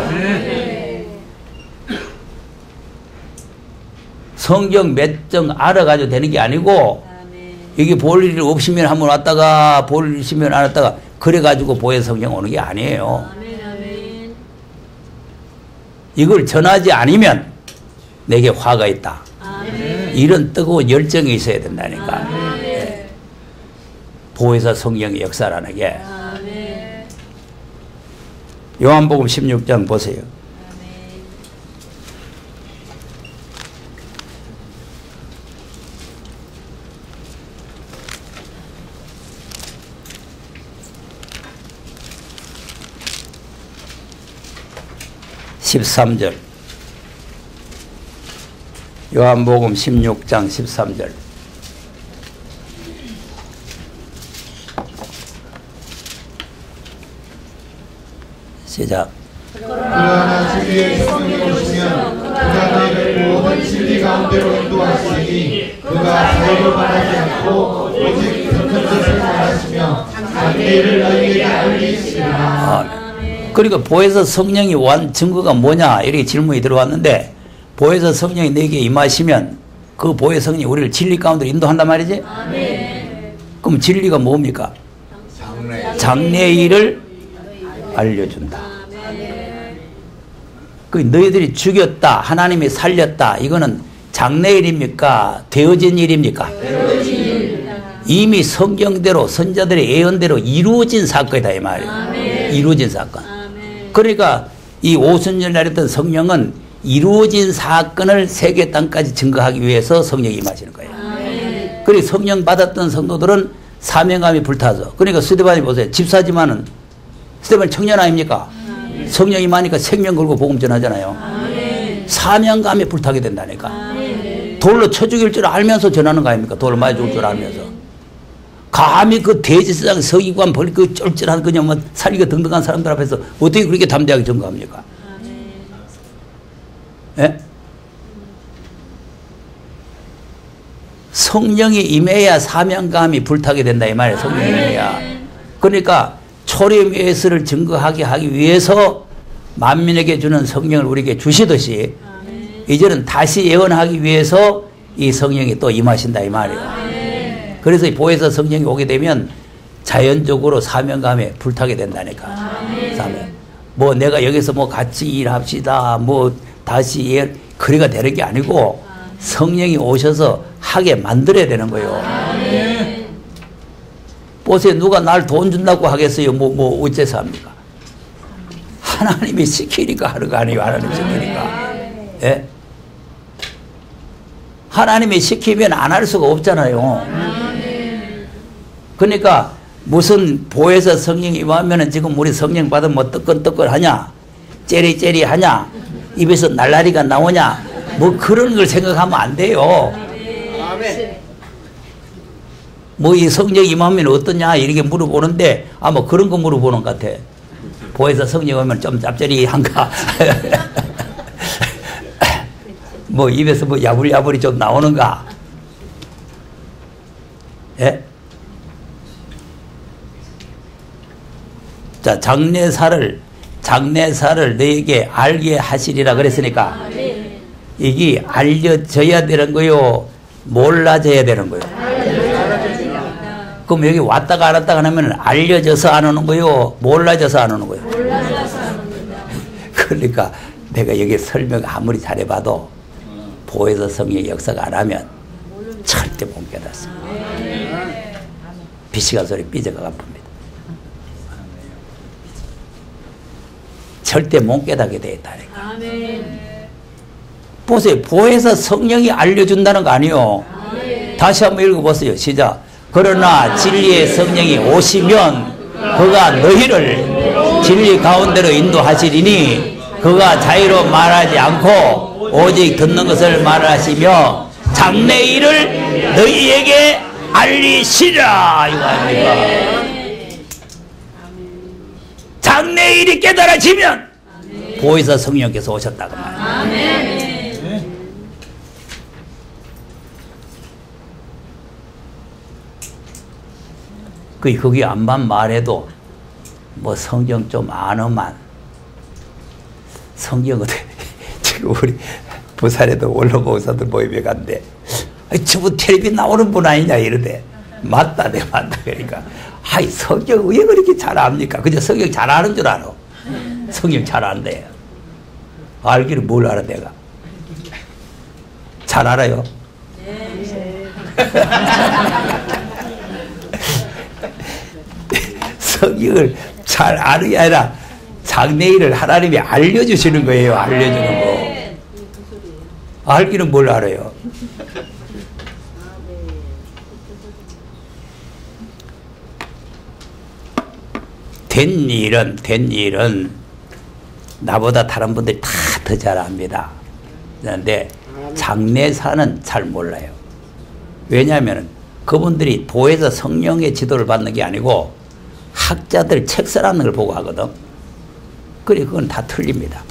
성경 몇 정 알아가지고 되는 게 아니고 여기 볼 일 없으면 한번 왔다가 볼 일 있으면 안 왔다가 그래가지고 보혜사 성령 오는 게 아니에요. 이걸 전하지 않으면 내게 화가 있다. 이런 뜨거운 열정이 있어야 된다니까. 네. 보혜사 성령의 역사라는 게. 요한복음 16장 보세요. (13절) 요한복음 16장 13절. 시작. 그러나 주의 성령이 오시면 그가 너희를 모든 진리 가운데로 인도하시니 그가 자유로 말하지 않고 오직 듣는 것을 말하시며 자기의 일을 너희에게 알리시리라. 그러니까 보혜사 성령이 온 증거가 뭐냐 이렇게 질문이 들어왔는데 보혜사 성령이 내게 임하시면 그 보혜사 성령이 우리를 진리 가운데로 인도한단 말이지? 그럼 진리가 뭡니까? 장래의 일을 알려준다. 그 너희들이 죽였다, 하나님이 살렸다, 이거는 장래의 일입니까? 되어진 일입니까? 이미 성경대로 선자들의 예언대로 이루어진 사건이다 이 말이에요. 이루어진 사건. 그러니까 이 오순절 날이었던 성령은 이루어진 사건을 세계 땅까지 증거하기 위해서 성령이 임하시는 거예요. 그리고 성령 받았던 성도들은 사명감이 불타서, 그러니까 스데반이 보세요. 집사지만은 스데반 청년 아닙니까? 성령이 임하니까 생명 걸고 복음 전하잖아요. 사명감이 불타게 된다니까. 돌로 쳐 죽일 줄 알면서 전하는 거 아닙니까? 돌로 맞아 죽을 줄 알면서. 감히 그 대제사장 서기관 벌 그 쩔쩔한 그냥 뭐 살기가 등등한 사람들 앞에서 어떻게 그렇게 담대하게 증거합니까? 예? 성령이 임해야 사명감이 불타게 된다 이 말이에요. 성령이 임해야. 그러니까 초림 예수를 증거하게 하기 위해서 만민에게 주는 성령을 우리에게 주시듯이 이제는 다시 예언하기 위해서 이 성령이 또 임하신다 이 말이에요. 그래서 이 보혜사 성령이 오게 되면 자연적으로 사명감에 불타게 된다니까. 사명. 뭐 내가 여기서 뭐 같이 일합시다 뭐 다시 그래가 되는 게 아니고 성령이 오셔서 하게 만들어야 되는 거예요. 보세요. 누가 날 돈 준다고 하겠어요? 뭐 어째서 합니까? 하나님이 시키니까 하는 거 아니에요. 하나님 시키니까. 예? 하나님이 시키면 안 할 수가 없잖아요. 그러니까 무슨 보혜사 성령이 임하면은 지금 우리 성령 받으면 뭐 뜨끈뜨끈 하냐? 째리째리 하냐? 입에서 날라리가 나오냐? 뭐 그런 걸 생각하면 안 돼요. 뭐 이 성령 임하면 어떠냐 이렇게 물어보는데 아마 그런 거 물어보는 것 같아. 보혜사 성령 오면 좀 짭짤이한가? 뭐 입에서 뭐 야불야불이 좀 나오는가? 예? 자, 장례사를 너에게 알게 하시리라 그랬으니까 이게 알려져야 되는 거요? 몰라져야 되는 거요? 그럼 여기 왔다가 안 왔다가 하면 알려져서 안 오는 거요? 몰라져서 안 오는 거요? 몰라져서 안 옵니다. 그러니까 내가 여기 설명 아무리 잘해봐도 보혜사 성령의 역사가 안 하면 절대 못 깨닫습니다. 비시간 소리 삐져가 아픕니다. 절대 못 깨닫게 되어 있다니까. 보세요. 보혜사 성령이 알려준다는 거 아니에요. 다시 한번 읽어보세요. 시작. 그러나 진리의 성령이 오시면 그가 너희를 진리 가운데로 인도하시리니 그가 자유로 말하지 않고 오직 듣는 것을 말하시며 장래일을 너희에게 알리시라 이거 아닙니까? 장래일이 깨달아지면 보혜사 성령께서 오셨다고 말이에요. 거기 안만 말해도 뭐 성경 좀 아너만 성경 어떻게 지금 우리 부산에도 원로보호사들 모임에 갔는데 저분 텔레비 나오는 분 아니냐 이러대. 맞다 내 맞다 그러니까 아이 성경 왜 그렇게 잘 압니까? 그저 성경 잘 아는 줄 알아. 성경 잘 안대. 알기는 뭘 알아 내가. 잘 알아요? 네. 성경을 잘 아는 게 아니라 장래일을 하나님이 알려주시는 거예요. 알려주는 거. 알기는 뭘 알아요? 된 일은 나보다 다른 분들이 다 더 잘 압니다. 그런데 장례사는 잘 몰라요. 왜냐하면 그분들이 보혜사 성령의 지도를 받는 게 아니고 학자들 책 써놨는 걸 보고 하거든. 그래 그건 다 틀립니다.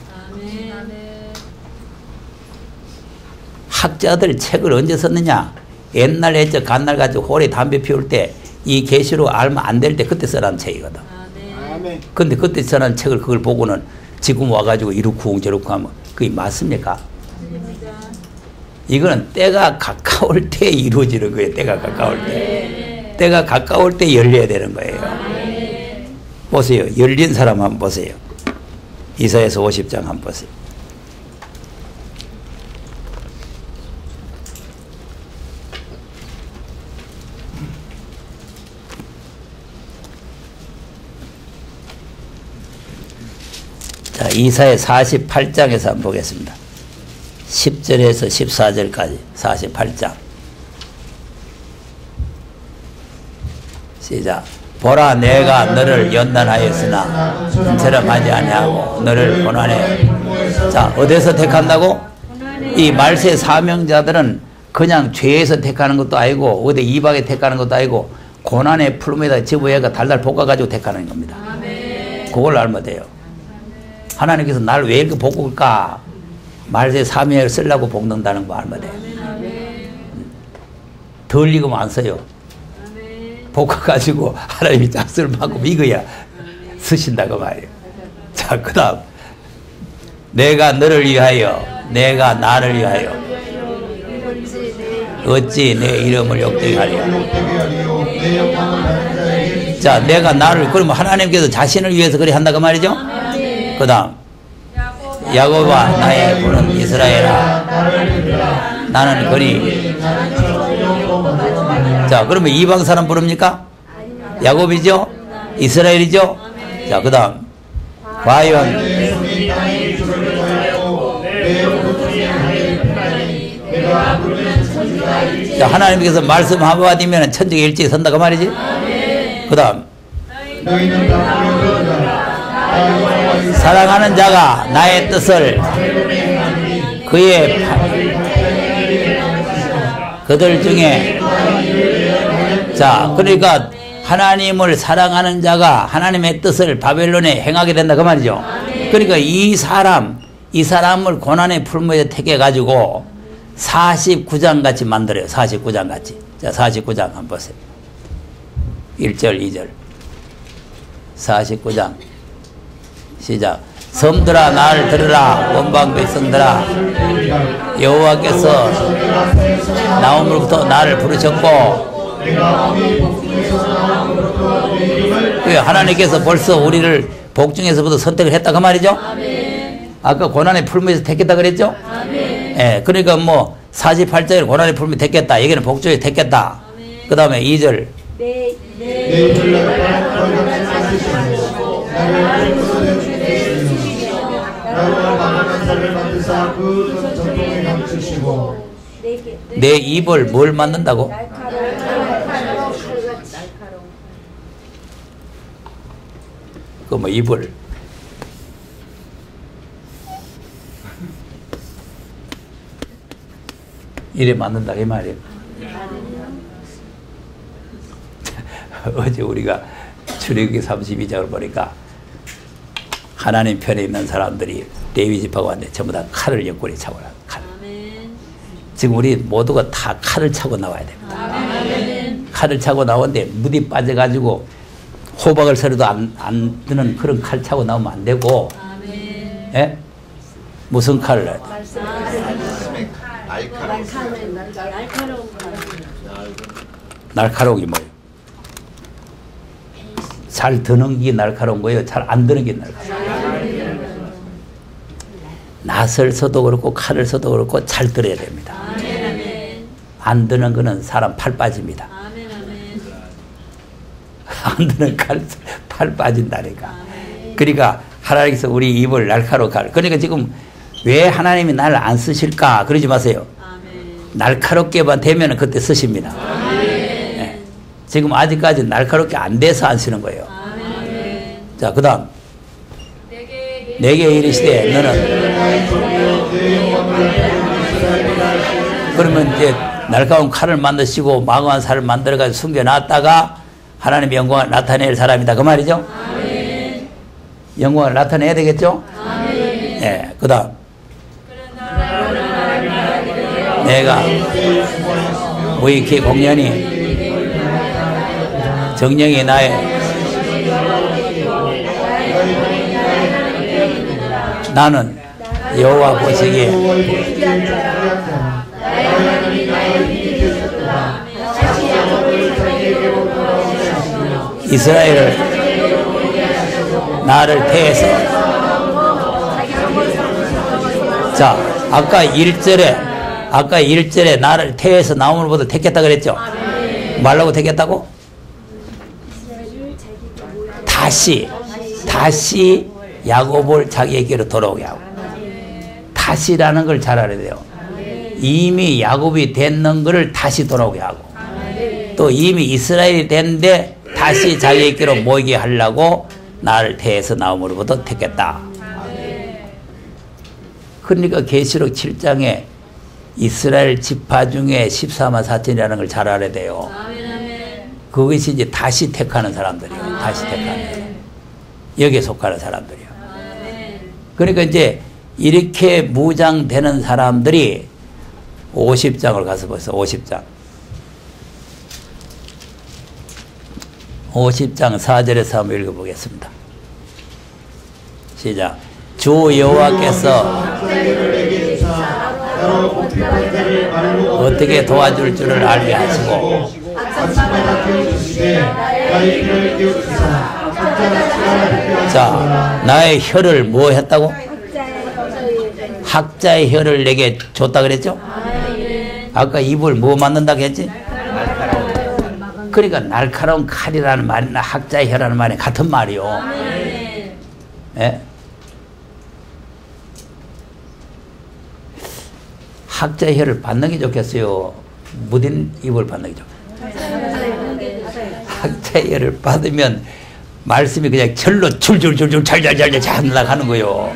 학자들 책을 언제 썼느냐? 옛날에 저 간날 가지고 홀에 담배 피울 때 이 계시로 알면 안 될 때 그때 써놓은 책이거든. 근데 그때 써놓은 책을 그걸 보고는 지금 와가지고 이렇고 저렇고 하면 그게 맞습니까? 이거는 때가 가까울 때 이루어지는 거예요. 때가 가까울 때. 때가 가까울 때 열려야 되는 거예요. 보세요. 열린 사람 한번 보세요. 이사야서 50장 한번 보세요. 자, 이사야 48장에서 한번 보겠습니다. 10절에서 14절까지 48장. 시작. 보라 내가 너를 연단하였으나 은처럼 하지 아니하고 너를 고난해. 자, 어디서 택한다고? 이 말세 사명자들은 그냥 죄에서 택하는 것도 아니고 어디 이방에 택하는 것도 아니고 고난의 풀무에다 집어해가 달달 볶아가지고 택하는 겁니다. 그걸 알면 돼요. 하나님께서 날 왜 이렇게 볶을까? 말세 사명을 쓰려고 볶는다는 거 알면 돼요. 덜 익으면 안 써요. 볶아가지고 하나님이 짝수를 받고 익어야 쓰신다고 말이에요. 자, 그 다음 내가 너를 위하여 내가 나를 위하여 어찌 내 이름을 욕되게 하리요. 자, 내가 나를, 그러면 하나님께서 자신을 위해서 그리 한다고 말이죠. 그 다음 야곱아 나의 부른 이스라엘아 나는 그리. 자, 그러면 이방 사람 부릅니까? 야곱이죠? 이스라엘이죠? 자, 그 다음 과연 자, 하나님께서 말씀 한마디면 천국에 일찍 선다고 말이지. 그 다음 사랑하는 자가 나의 뜻을 그의 그들 중에. 자, 그러니까 하나님을 사랑하는 자가 하나님의 뜻을 바벨론에 행하게 된다 그 말이죠. 그러니까 이 사람을 고난의 풀무에 택해가지고 49장 같이 만들어요. 49장 같이. 자, 49장 한번 보세요. 1절 2절 49장 시작. 섬들아 나를 들으라 원방 백성들아 여호와께서 나옴으로부터 나를 부르셨고. 하나님께서 벌써 우리를 복중에서부터 선택을 했다 그 말이죠. 아까 고난의 풀무에서 택했다 그랬죠. 예, 그러니까 뭐 48절에 고난의 풀무에 택했다. 여기는 복중에 택했다. 그 다음에 2절 내 입을 뭘 만든다고? 그 뭐 입을 이래 만든다 이 말이에요. 어제 우리가 출애굽기 32장을 보니까 하나님 편에 있는 사람들이 레위 지파가 왔는데 전부 다 칼을 옆구리에 차고 나와. 칼. 지금 우리 모두가 다 칼을 차고 나와야 됩니다. 칼을 차고 나오는데 무디 빠져가지고 호박을 서려도 안 드는 그런 칼 차고 나오면 안 되고. 예? 무슨 칼을 해야 돼? 날카로운 게 뭐예요? 잘 드는 게 날카로운 거예요? 잘 안 드는 게 날카로운? 낫을 써도 그렇고 칼을 써도 그렇고 잘 들어야 됩니다. 안 드는 거는 사람 팔 빠집니다. 안 드는 팔 빠진다니까. 그러니까 하나님께서 우리 입을 날카롭게 할. 그러니까 지금 왜 하나님이 나를 안 쓰실까 그러지 마세요. 날카롭게만 되면 그때 쓰십니다. 네. 지금 아직까지 날카롭게 안 돼서 안 쓰는 거예요. 자, 그 다음 내게 이르시되 너는. 그러면 이제 날카로운 칼을 만드시고 마구한 살을 만들어가지고 숨겨놨다가 하나님의 영광을 나타낼 사람이다 그 말이죠. 영광을 나타내야 되겠죠. 네, 그 다음 내가 무익히 공연히 정령이 나의 나는 여호와 보시기에 이스라엘을 나를 태해서. 자, 아까 1절에 나를 태해서 나옴으로부터 택했다 그랬죠. 말라고 택했다고? 다시 야곱을 자기에게로 돌아오게 하고. 다시라는 걸 잘 알아야 돼요. 이미 야곱이 됐는 것을 다시 돌아오게 하고, 또 이미 이스라엘이 됐는데 다시 자기에게로 모이게 하려고 나를 태해서 나옴으로부터 택했다. 그러니까 계시록 7장에 이스라엘 지파 중에 14만 4천이라는 걸 잘 알아야 돼요. 그것이 이제 다시 택하는 사람들이에요. 다시 택하는. 여기에 속하는 사람들이에요. 그러니까 이제 이렇게 무장되는 사람들이 50장을 가서 보세요. 50장. 50장 4절에서 한번 읽어보겠습니다. 시작. 주 여호와께서 어떻게 도와줄 줄을 알게 하시고 자, 나의 혀를 뭐 했다고? 학자의 혀를 내게 줬다 그랬죠? 아까 입을 뭐 만든다고 했지? 그러니까 날카로운 칼이라는 말이나 학자의 혀라는 말이 같은 말이요. 예? 학자의 혀를 받는 게 좋겠어요? 무딘 입을 받는 게 좋겠어요? 학자의 혀를 받으면 말씀이 그냥 절로 줄줄줄줄 잘잘잘잘 잘 나가는 거요.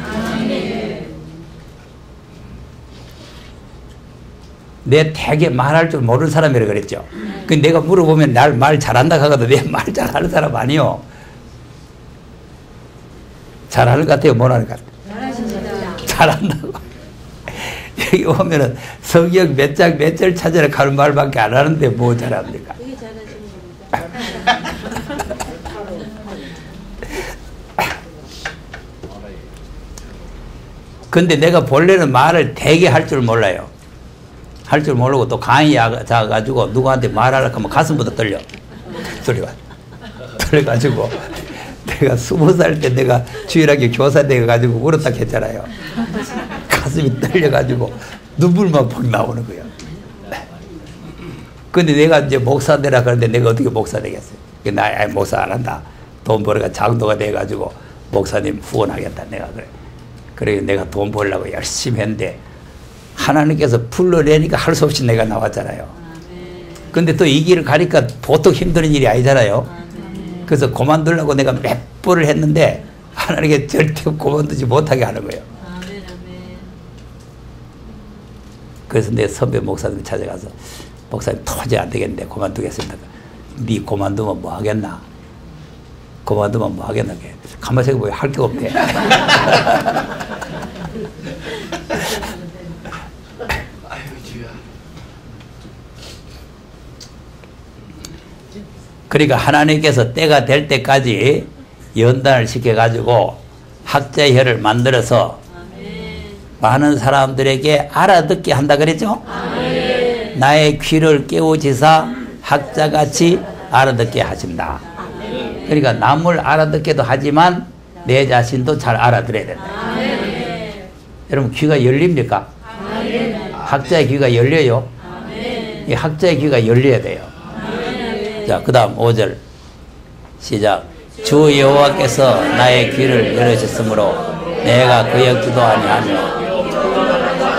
내 되게 말할 줄 모르는 사람이라 그랬죠. 그 내가 물어보면 날 말 잘한다 하거든. 내 말 잘하는 사람 아니요. 잘하는 것 같아요? 못하는 것 같아요? 잘한다고. 여기 오면은 성경 몇 장 몇 절 찾으러 가는 말밖에 안 하는데 뭐 잘합니까? 근데 내가 본래는 말을 되게 할 줄 몰라요. 할 줄 모르고 또 간이 작아가지고 누구한테 말하려고 하면 가슴부터 떨려. 떨려가지고 내가 20살 때 내가 주일학교 교사 돼가지고 울었다 했잖아요. 가슴이 떨려가지고 눈물만 퍽 나오는 거예요. 근데 내가 이제 목사 되라 그러는데 내가 어떻게 목사 되겠어요? 나 목사 안 한다. 돈 벌어가 장도가 돼가지고 목사님 후원하겠다. 내가 그래. 그래 내가 돈 벌려고 열심히 했는데 하나님께서 불러내니까 할 수 없이 내가 나왔잖아요. 근데 또 이 길을 가니까 보통 힘든 일이 아니잖아요. 그래서 그만두려고 내가 몇 번을 했는데 하나님께 절대 그만두지 못하게 하는 거예요. 그래서 내 선배 목사님 찾아가서 목사님 도저히 안 되겠는데 그만두겠습니다. 네 그만두면 뭐 하겠나? 그만두면 뭐 하겠나? 가만히 생각해보면 할 게 없네. 그러니까 하나님께서 때가 될 때까지 연단을 시켜가지고 학자의 혀를 만들어서 많은 사람들에게 알아듣게 한다 그랬죠? 나의 귀를 깨우치사 학자같이 알아듣게 하신다. 그러니까 남을 알아듣게도 하지만 내 자신도 잘 알아들어야 된다. 여러분 귀가 열립니까? 학자의 귀가 열려요? 이 학자의 귀가 열려야 돼요. 자, 그 다음 5절 시작. 주 여호와께서 나의 귀를 열으셨으므로 내가 거역지도 아니하며.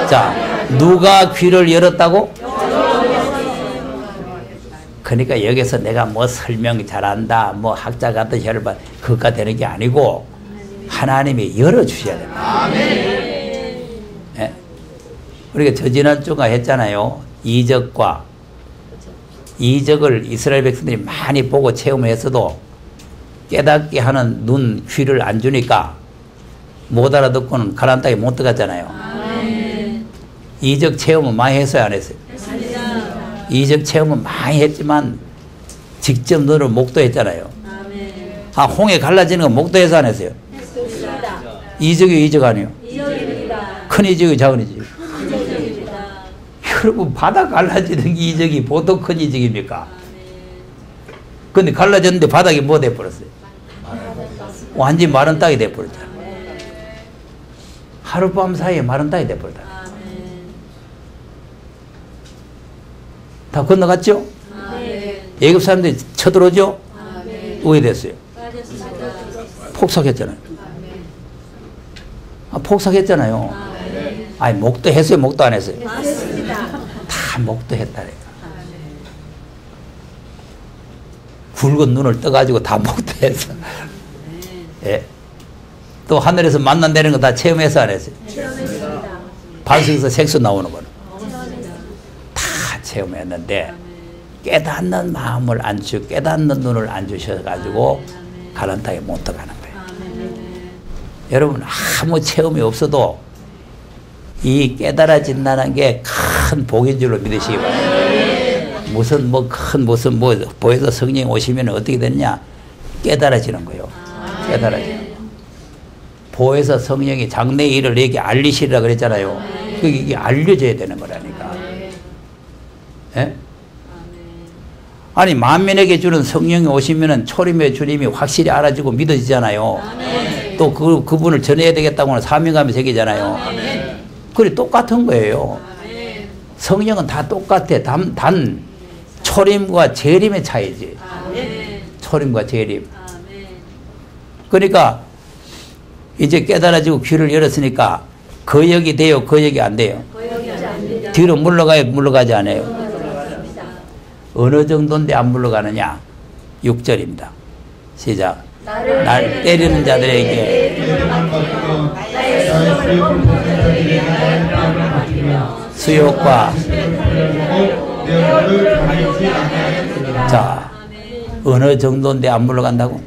자, 누가 귀를 열었다고? 그러니까 여기서 내가 뭐 설명 잘한다, 뭐 학자 같은 혀를 봐, 그것가 되는 게 아니고 하나님이 열어주셔야 됩니다. 네? 우리가 저지난주가 했잖아요. 이적을 이스라엘 백성들이 많이 보고 체험했어도 깨닫게 하는 눈, 귀를 안 주니까 못 알아듣고는 가나안 땅에 못 들어갔잖아요. 이적 체험은 많이 했어요, 안 했어요? 이적 체험은 많이 했지만 직접 눈을 목도했잖아요. 아, 홍해 갈라지는 건 목도해서 안 했어요? 이적이 이적 아니에요? 큰 이적이 작은 이적. 여러분 바다 갈라지는 이적이 보통 큰 이적입니까? 근데 갈라졌는데 바닥이 뭐 돼버렸어요? 완전히 마른 땅이 돼버렸잖아요. 하룻밤 사이에 마른 땅이 돼버렸다. 다 건너갔죠? 애굽 사람들이 쳐들어오죠? 왜 됐어요? 폭삭했잖아요. 폭삭했잖아요. 아니 목도 했어요? 목도 안 했어요? 다 목도 했다니까. 굵은 눈을 떠가지고 다 목도 했어. 예. 또 하늘에서 만난다는 거 다 체험해서 안 했어요? 반석에서 색소 나오는 거는 다 체험했는데 깨닫는 마음을 안 주시고 깨닫는 눈을 안 주셔가지고 가나안 땅에 못 들어가는 거예요. 여러분 아무 체험이 없어도 이 깨달아진다는 게 큰 복인 줄로 믿으시기 바랍니다. 무슨 보혜사 성령이 오시면 어떻게 되느냐? 깨달아지는 거예요. 깨달아지는 거예요. 보혜사 성령이 장래 일을 얘기 알리시리라 그랬잖아요. 이게 알려져야 되는 거라니까. 예? 아니 만민에게 주는 성령이 오시면은 초림의 주님이 확실히 알아지고 믿어지잖아요. 또 그분을 전해야 되겠다고는 사명감이 생기잖아요. 그래 똑같은 거예요. 성령은 다 똑같아. 단 초림과 재림의 차이지. 초림과 재림. 그러니까 이제 깨달아지고 귀를 열었으니까 거역이 돼요? 거역이 안 돼요? 뒤로 물러가요? 물러가지 않아요? 어느 정도인데 안 물러가느냐? 6절입니다. 시작. 날 때리는 자들에게 수욕과 자 어느 정도인데 안 물러간다고?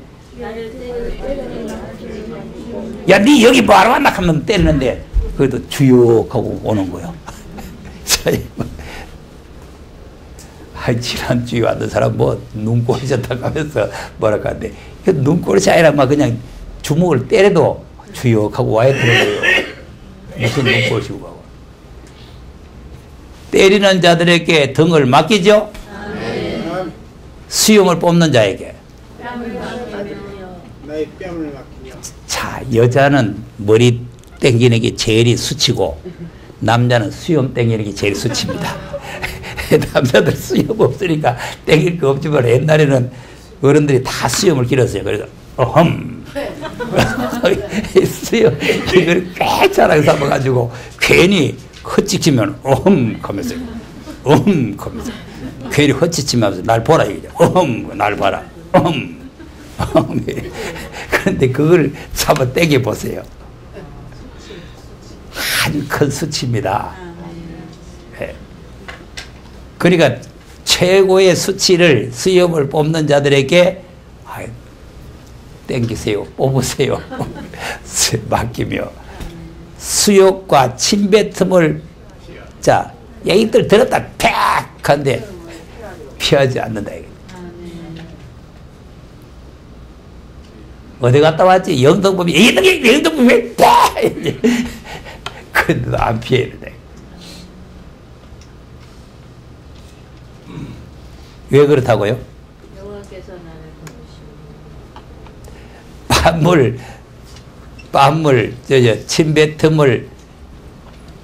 야, 니 여기 뭐하러 왔나 하면 때리는데 그래도 주욕 하고 오는 거야. 지난주에 왔던 사람 눈꼴이 좋다고 하면서 뭐랄까 하는데 눈꼴이 아니라 막 그냥 주먹을 때려도 주욕 하고 와야 되는 거예요. 무슨 눈꼴이고 가고. 때리는 자들에게 등을 맡기죠. 수염을 뽑는 자에게. 나의 뺨을 맡기며. 자, 여자는 머리 땡기는 게 제일 수치고 남자는 수염 땡기는 게 제일 수치입니다. 남자들 수염 없으니까 땡길 거 없지만 옛날에는 어른들이 다 수염을 길었어요. 그래서 수염 이걸 깨끗하게 삼아가지고 괜히 헛찍히면 하면서 하면서 괜히 헛찍히면서 날 보라 이거죠. 날 봐라. 그런데 그걸 잡아 땡겨 보세요. 아주 큰 수치입니다. 네. 그러니까 최고의 수치를 수염을 뽑는 자들에게 땡기세요. 뽑으세요. 맡기며 수욕과 침뱉음을 자 얘기들 들었다 팩 한데 피하지 않는다. 어디 갔다 왔지? 영등포비 영등포비 근데도 안 피해야 돼. 왜 그렇다고요? 여호와께서 나를 빤물 침뱉음을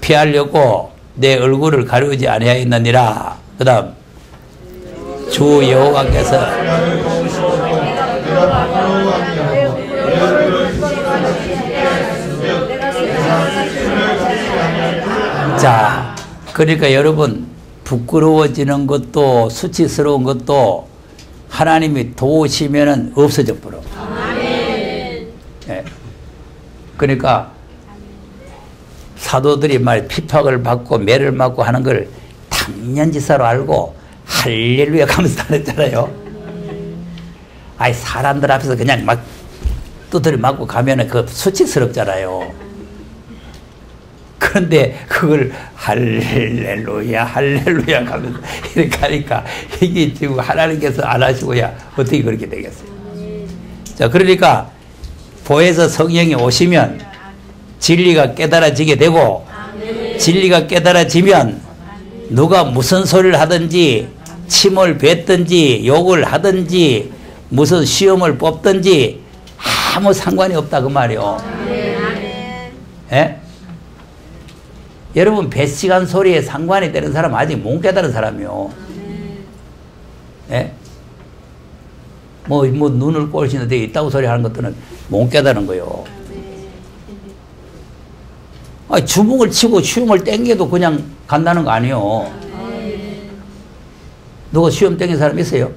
피하려고 내 얼굴을 가리우지 아니하였느니라. 그 다음 주 여호와께서 자 그러니까 여러분 부끄러워지는 것도 수치스러운 것도 하나님이 도우시면은 없어져 버려. 네. 그러니까 사도들이 핍박을 받고 매를 맞고 하는 걸 당연지사로 알고 할렐루야 하면서 다녔잖아요. 아니 사람들 앞에서 그냥 막 두드려 맞고 가면은 그 수치스럽잖아요. 그런데 그걸 할렐루야 할렐루야 하면서 이렇게 하니까 이게 지금 하나님께서 안 하시고야 어떻게 그렇게 되겠어요. 자 그러니까 보혜사 성령이 오시면 진리가 깨달아지게 되고 진리가 깨달아지면 누가 무슨 소리를 하든지 침을 뱉든지 욕을 하든지 무슨 시험을 뽑든지 아무 상관이 없다 그 말이요. 예? 여러분 뱃시간 소리에 상관이 되는 사람 아직 못 깨달은 사람이요. 예? 뭐 눈을 꼴시는 데 있다고 소리 하는 것들은 못 깨달은 거요. 아니, 주먹을 치고 시험을 땡겨도 그냥 간다는 거 아니에요. 누가 시험 땡긴 사람 있어요?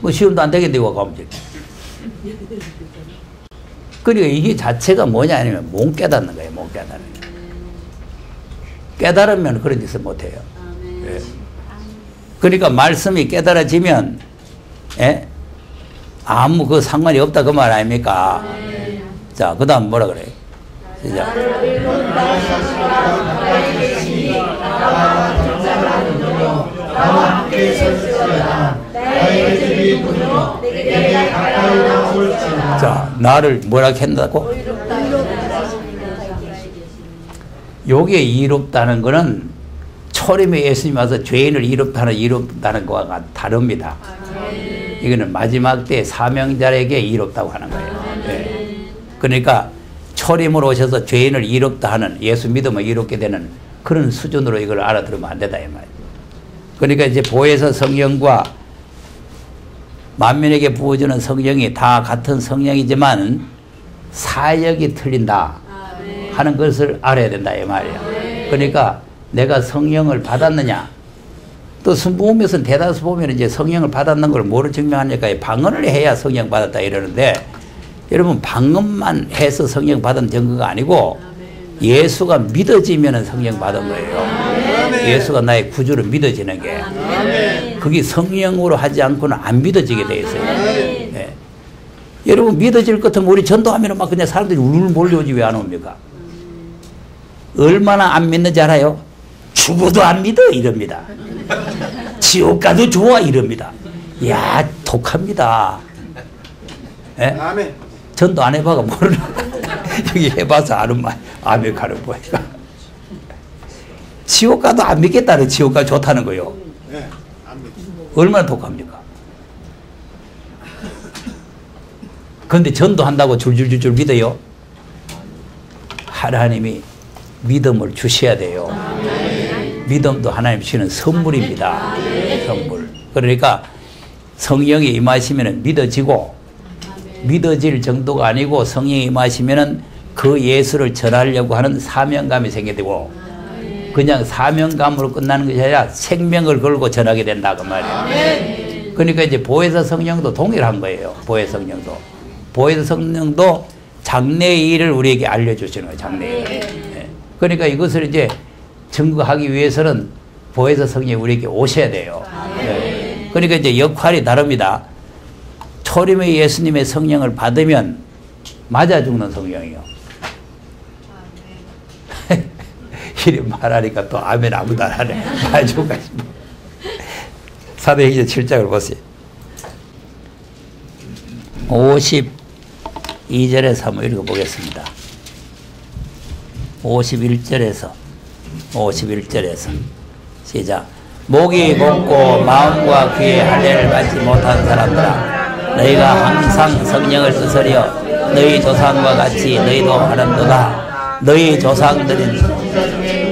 뭐 시험도 안 되겠는데 와 가면 돼. 그러니까 이게 자체가 뭐냐 아니면 못 깨닫는 거예요. 못 깨닫는 거예요. 깨달으면 그런 짓을 못해요. 예. 그러니까 말씀이 깨달아지면 예? 아무 그 상관이 없다 그 말 아닙니까? 자, 그 다음 뭐라 그래요? 시작. 나와 함께 설지어다. 나에게 집이 있군요. 내게 가까이 나올지어다. 자, 나를 뭐라 한다고? 요게 이롭다는 거는 초림에 예수님 와서 죄인을 이롭다는 거와 다릅니다. 이거는 마지막 때 사명자에게 이롭다고 하는 거예요. 예. 그러니까 초림으로 오셔서 죄인을 이롭다 하는, 예수 믿으면 이롭게 되는 그런 수준으로 이걸 알아들으면 안 된다 이 말이에요. 그러니까 이제 보혜사 성령과 만민에게 부어주는 성령이 다 같은 성령이지만 사역이 틀린다 하는 것을 알아야 된다 이 말이에요. 그러니까 내가 성령을 받았느냐, 또 순복음에서는 대다수 보면 이제 성령을 받았는 걸 뭐로 증명하니까 방언을 해야 성령 받았다 이러는데, 여러분 방언만 해서 성령 받은 증거가 아니고 예수가 믿어지면 성령 받은 거예요. 예수가 나의 구주로 믿어지는 게, 그게 성령으로 하지 않고는 안 믿어지게 돼 있어요. 네. 여러분 믿어질 것 같으면 우리 전도하면 막 그냥 사람들이 울울 몰려오지 왜 안 옵니까? 얼마나 안 믿는지 알아요? 죽어도 안 믿어 이럽니다. 지옥 가도 좋아 이럽니다. 야, 독합니다. 예? 아멘. 전도 안 해봐가 모르나. 여기 해봐서 아는 말, 아멘 가는 거니까. 지옥 가도 안 믿겠다는, 지옥 가 좋다는 거요. 네, 안 믿. 얼마나 독합니까? 그런데 전도한다고 줄줄줄줄 믿어요? 하나님이 믿음을 주셔야 돼요. 믿음도 하나님 주시는 선물입니다. 선물. 그러니까 성령이 임하시면 믿어지고, 믿어질 정도가 아니고 성령이 임하시면 그 예수를 전하려고 하는 사명감이 생기게 되고, 그냥 사명감으로 끝나는 것이 아니라 생명을 걸고 전하게 된다 그 말이에요. 그러니까 이제 보혜사 성령도 동일한 거예요. 보혜사 성령도. 보혜사 성령도 장래의 일을 우리에게 알려주시는 거예요. 장래의 일. 네. 그러니까 이것을 이제 증거하기 위해서는 보혜사 성령이 우리에게 오셔야 돼요. 네. 그러니까 이제 역할이 다릅니다. 초림의 예수님의 성령을 받으면 맞아 죽는 성령이요. 이리 말하니까 또 아멘 아무도 안 하네. 맞아 죽가. 사도행전 7장을 보세요. 52절에서 한번 읽어보겠습니다. 51절에서 시작. 목이 곱고 마음과 귀에 할례를 받지 못한 사람들아, 너희가 항상 성령을 쓰서려 너희 조상과 같이 너희도 하는도다. 너희 조상들은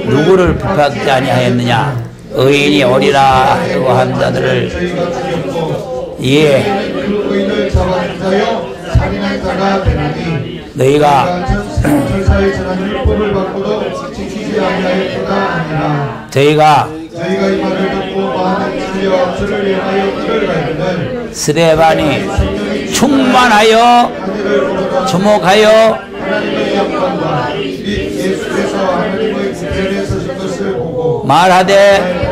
누구를 부탁지 아니하였느냐? 의인이 오리라 하고 한 자들을. 예. 너희가 저희가 스데반이 충만하여 주목하여 말하되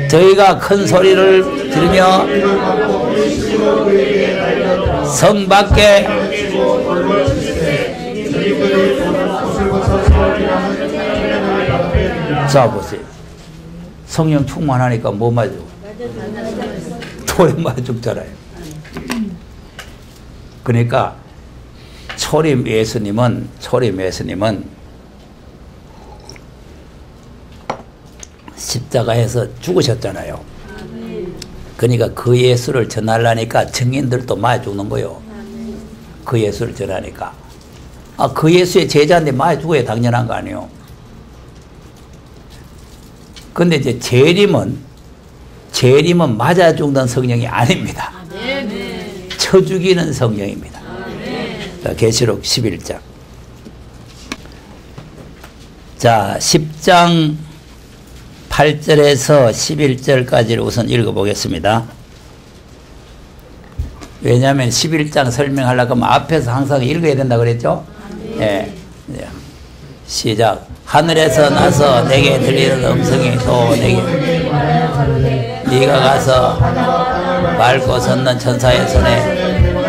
저희가 큰 소리를 들으며 성 밖에 자 보세요. 성령 충만하니까 뭐 맞아? 돌에 맞아 죽잖아요. 그러니까 초림 예수님은 십자가에서 죽으셨잖아요. 그러니까 그 예수를 전하려니까 증인들도 많이 죽는 거요. 그 예수를 전하니까. 아, 그 예수의 제자인데 많이 죽어야 당연한 거 아니에요. 근데 이제 재림은 맞아 죽는 성령이 아닙니다. 쳐 죽이는 성령입니다. 자, 계시록 11장. 자, 10장 8절에서 11절까지를 우선 읽어보겠습니다. 왜냐하면 11장 설명하려고 하면 앞에서 항상 읽어야 된다 그랬죠? 예. 시작. 하늘에서 나서 내게 들리는 음성이 또 내게 네가 가서 밟고 섰는 천사의 손에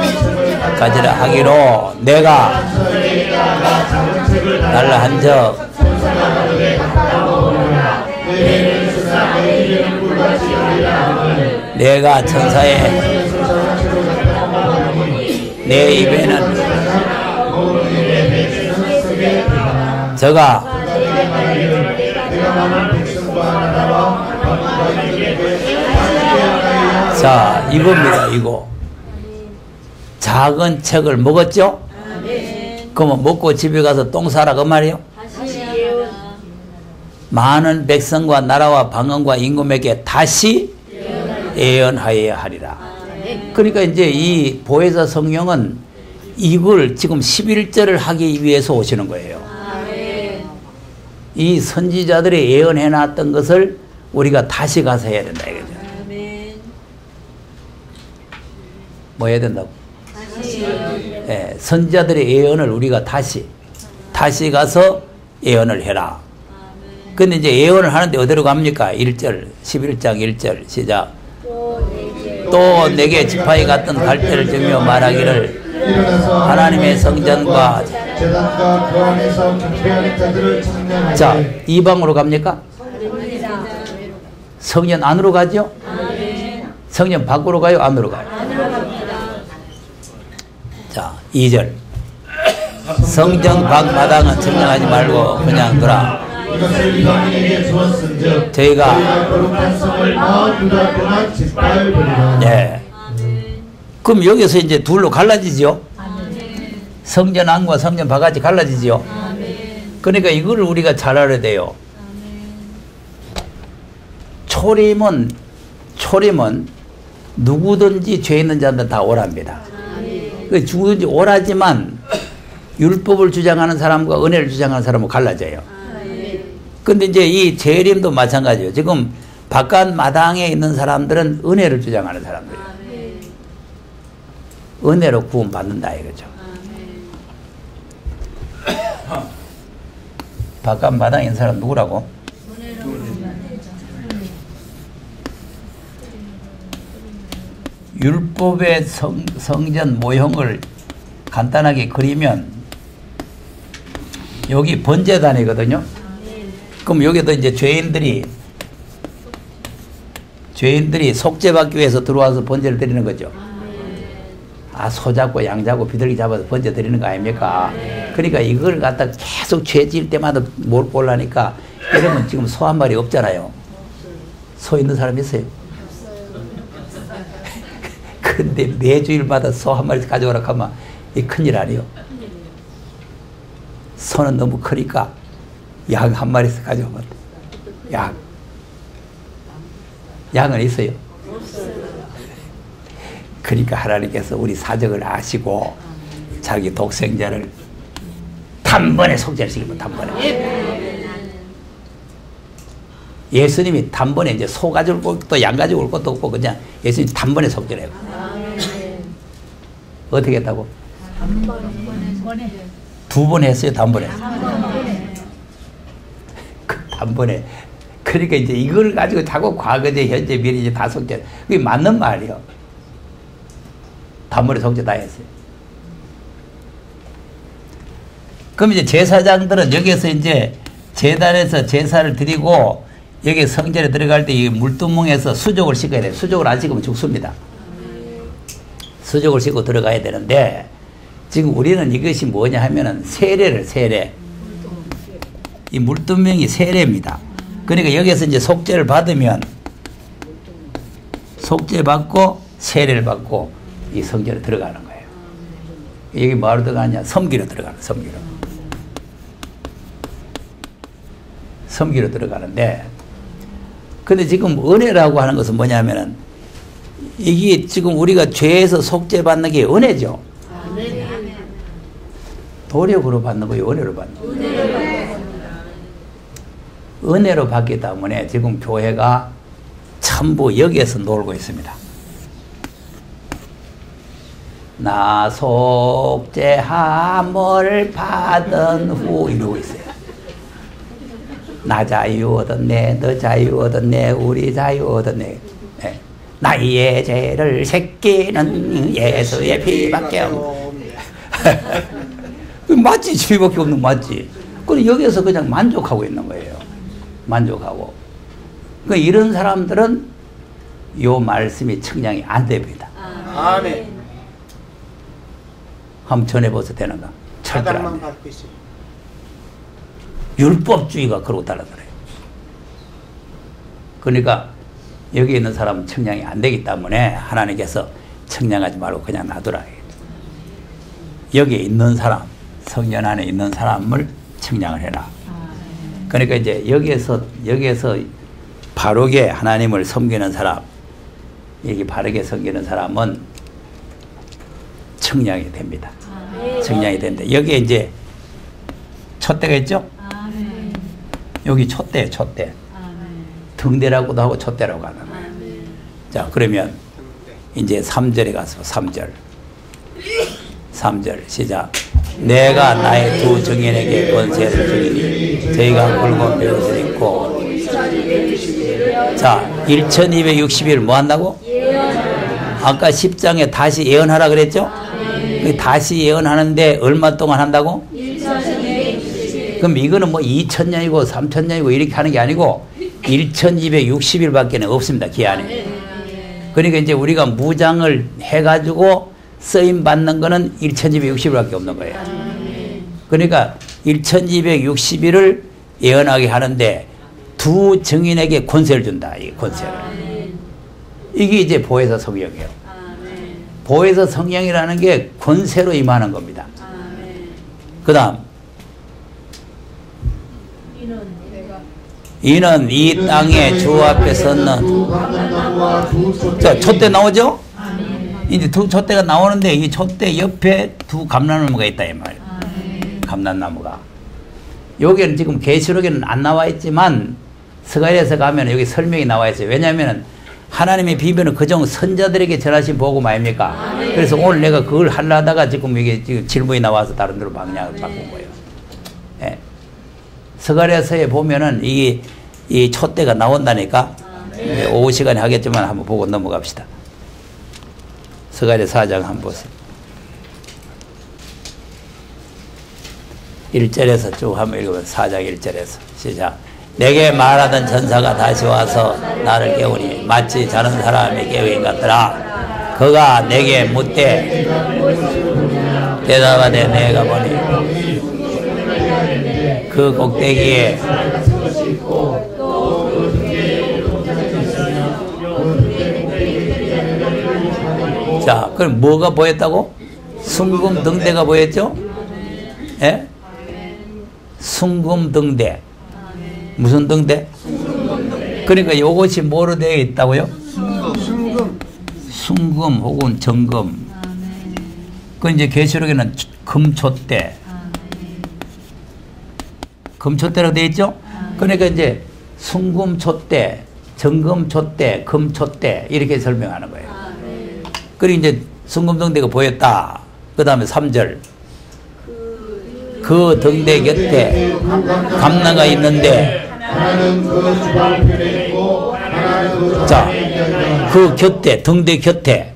가지라 하기로 내가 날라 한적 내가 천사의 내 입에는 저가 자 이겁니다. 이거 작은 책을 먹었죠? 그러면 먹고 집에 가서 똥 싸라 그 말이에요? 많은 백성과 나라와 방언과 임금에게 다시 예언하여야 하리라. 그러니까 이제 이 보혜사 성령은 이걸 지금 11절을 하기 위해서 오시는 거예요. 이 선지자들이 예언해 놨던 것을 우리가 다시 가서 해야 된다 이거죠. 뭐 해야 된다고? 예, 선지자들의 예언을 우리가 다시 가서 예언을 해라. 근데 이제 예언을 하는데 어디로 갑니까? 1절 11장 1절 시작. 또 내게 지팡이 같은 갈대를 들며 말하기를 하나님의 성전과 제단과 그 안에서 경배하는 자들을 청량하게. 자, 이 방으로 갑니까? 성전 안으로 가죠? 성전 밖으로 가요? 안으로 가요? 자, 2절 성전 밖 마당은 청량하지 말고 그냥 두라. 이것을 이방인에게 주었은즉 저희가 거룩한 성을 42달 동안 짓밟으리라. 네. 그럼 여기서 이제 둘로 갈라지죠? 성전 안과 성전 바깥이 갈라지죠? 그러니까 이거를 우리가 잘 알아야 돼요. 초림은 누구든지 죄 있는 자들 다 오랍니다. 누구든지 오라지만 율법을 주장하는 사람과 은혜를 주장하는 사람은 갈라져요. 근데 이제 이 재림도 마찬가지예요. 지금 바깥 마당에 있는 사람들은 은혜를 주장하는 사람들이에요. 은혜로 구원 받는다 이거죠. 바깥 마당에 있는 사람 누구라고? 율법의 성전 모형을 간단하게 그리면 여기 번제단이거든요. 그럼 여기도 이제 죄인들이 속죄받기 위해서 들어와서 번제를 드리는 거죠. 아, 소 잡고 양 잡고 비둘기 잡아서 번제 드리는 거 아닙니까? 그러니까 이걸 갖다 계속 죄 지을 때마다 뭘 보려니까 이러면 지금 소 한 마리 없잖아요. 소 있는 사람 있어요? 근데 매주일마다 소 한 마리 가져오라 하면 이 큰일 아니에요. 소는 너무 크니까 양 한 마리씩 가져오면 돼. 양은 있어요? 그러니까 하나님께서 우리 사정을 아시고 자기 독생자를 단번에 속죄를 시키면 단번에. 예수님이 단번에 이제 소 가지고 올 것도 양 가지고 올 것도 없고 그냥 예수님 단번에 속죄를 해요. 어떻게 했다고? 두 번 했어요, 단번에. 단번에. 그러니까 이제 이걸 가지고 자꾸 과거제, 현재, 미래제 다 속죄. 그게 맞는 말이에요. 단번에 속죄 다 했어요. 그럼 이제 제사장들은 여기서 이제 제단에서 제사를 드리고 여기 성전에 들어갈 때 이 물두멍에서 수족을 씻어야 돼요. 수족을 안 씻으면 죽습니다. 수족을 씻고 들어가야 되는데 지금 우리는 이것이 뭐냐 하면은 세례. 이 물두멍이 세례입니다. 그러니까 여기서 이제 속죄를 받으면 속죄 받고 세례를 받고 이 성전에 들어가는 거예요. 여기 뭐로 들어가느냐? 섬기로 들어가는, 섬기로 들어가는데, 근데 지금 은혜라고 하는 것은 뭐냐면은 이게 지금 우리가 죄에서 속죄 받는 게 은혜죠. 도력으로 받는 거예요, 은혜로 받는 거예요. 은혜로 받기 때문에 지금 교회가 전부 여기에서 놀고 있습니다. 나 속죄함을 받은 후 이러고 있어요. 나 자유 얻었네, 너 자유 얻었네, 우리 자유 얻었네. 예. 나의 죄를 새끼는 예수의 피밖에 없네. 맞지? 피밖에 없는 거 맞지? 그럼 여기서 그냥 만족하고 있는 거예요. 만족하고. 그 이런 사람들은 요 말씀이 측량이 안 됩니다. 아멘. 한번 전해보셔도 되는가? 절대로 안 바닥만 돼요. 밟고 있어요. 율법주의가 그러고 따라들어요. 그러니까 여기 있는 사람은 측량이 안 되기 때문에 하나님께서 측량하지 말고 그냥 놔두라. 여기에 있는 사람, 성전 안에 있는 사람을 측량을 해라. 그러니까 이제 여기에서 바르게 하나님을 섬기는 사람, 여기 바르게 섬기는 사람은 측량이 됩니다. 측량이 된다. 여기에 이제 촛대가 있죠? 여기 촛대예요, 촛대. 등대라고도 하고 촛대라고 하는 거예요. 자, 그러면 이제 3절에 가서 3절 시작. 내가 나의 두 증인에게 권세를 주리니 저희가 굵은 벼슬 입고. 자, 1260일 뭐 한다고? 아까 10장에 다시 예언하라 그랬죠? 다시 예언하는데 얼마 동안 한다고? 그럼 이거는 뭐 2000년이고 3000년이고 이렇게 하는 게 아니고 1260일밖에 없습니다. 기한이. 그러니까 이제 우리가 무장을 해가지고 쓰임 받는 거는 1260일밖에 없는 거예요. 그러니까 1260일을 예언하게 하는데 두 증인에게 권세를 준다. 이 권세를. 이게 이제 보혜사 성령이에요. 보혜사 성령이라는 게 권세로 임하는 겁니다. 그 다음 이는 이 땅에 주 앞에 섰는. 자, 촛대 나오죠? 이제 두 촛대가 나오는데 이 촛대 옆에 두 감람나무가 있다 이 말이에요. 감람나무가. 여기는 지금 계시록에는 안 나와 있지만 스가랴에서 가면 여기 설명이 나와 있어요. 왜냐하면 하나님의 비밀은 그중 선자들에게 전하신 복음 아닙니까? 그래서 오늘 내가 그걸 하려다가 지금 이게 지금 질문이 나와서 다른 데로 방향을 바꾼 거예요. 예. 스가랴서에 보면은 이 촛대가 나온다니까. 오후 시간에 하겠지만 한번 보고 넘어갑시다. 스가랴 4장 한번 보세요. 1절에서 쭉 한번 읽으면 4장 1절에서 시작. 내게 말하던 전사가 다시 와서 나를 깨우니 마치 자는 사람이 깨우인 같더라. 그가 내게 묻되 대답하되 내가 보니 그 꼭대기에 자, 그럼 뭐가 보였다고? 순금 등대가 보였죠? 예? 순금 등대. 무슨 등대? 그러니까 이것이 뭐로 되어 있다고요? 순금 혹은 정금. 그 이제 계시록에는 금촛대. 금촛대라고 되어 있죠? 그러니까 이제 순금촛대, 정금촛대, 금촛대 이렇게 설명하는 거예요. 그리고 이제 순금등대가 보였다. 그 다음에 3절. 그 등대 곁에 감나가 있는데 자, 그 곁에 등대 곁에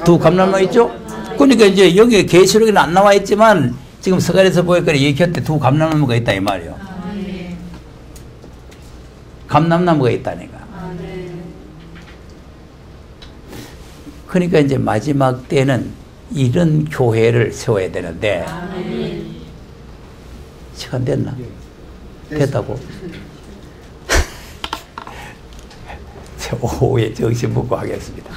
두 감람나무 있죠? 그러니까 이제 여기 계시록에는 안 나와 있지만 지금 스가랴에서 보니까 이 곁에 두 감람나무가 있다 이 말이에요. 감람나무가 있다니까. 그러니까 이제 마지막 때는 이런 교회를 세워야 되는데 시간 됐나? 됐다고? 오후에 정신 먹고 하겠습니다.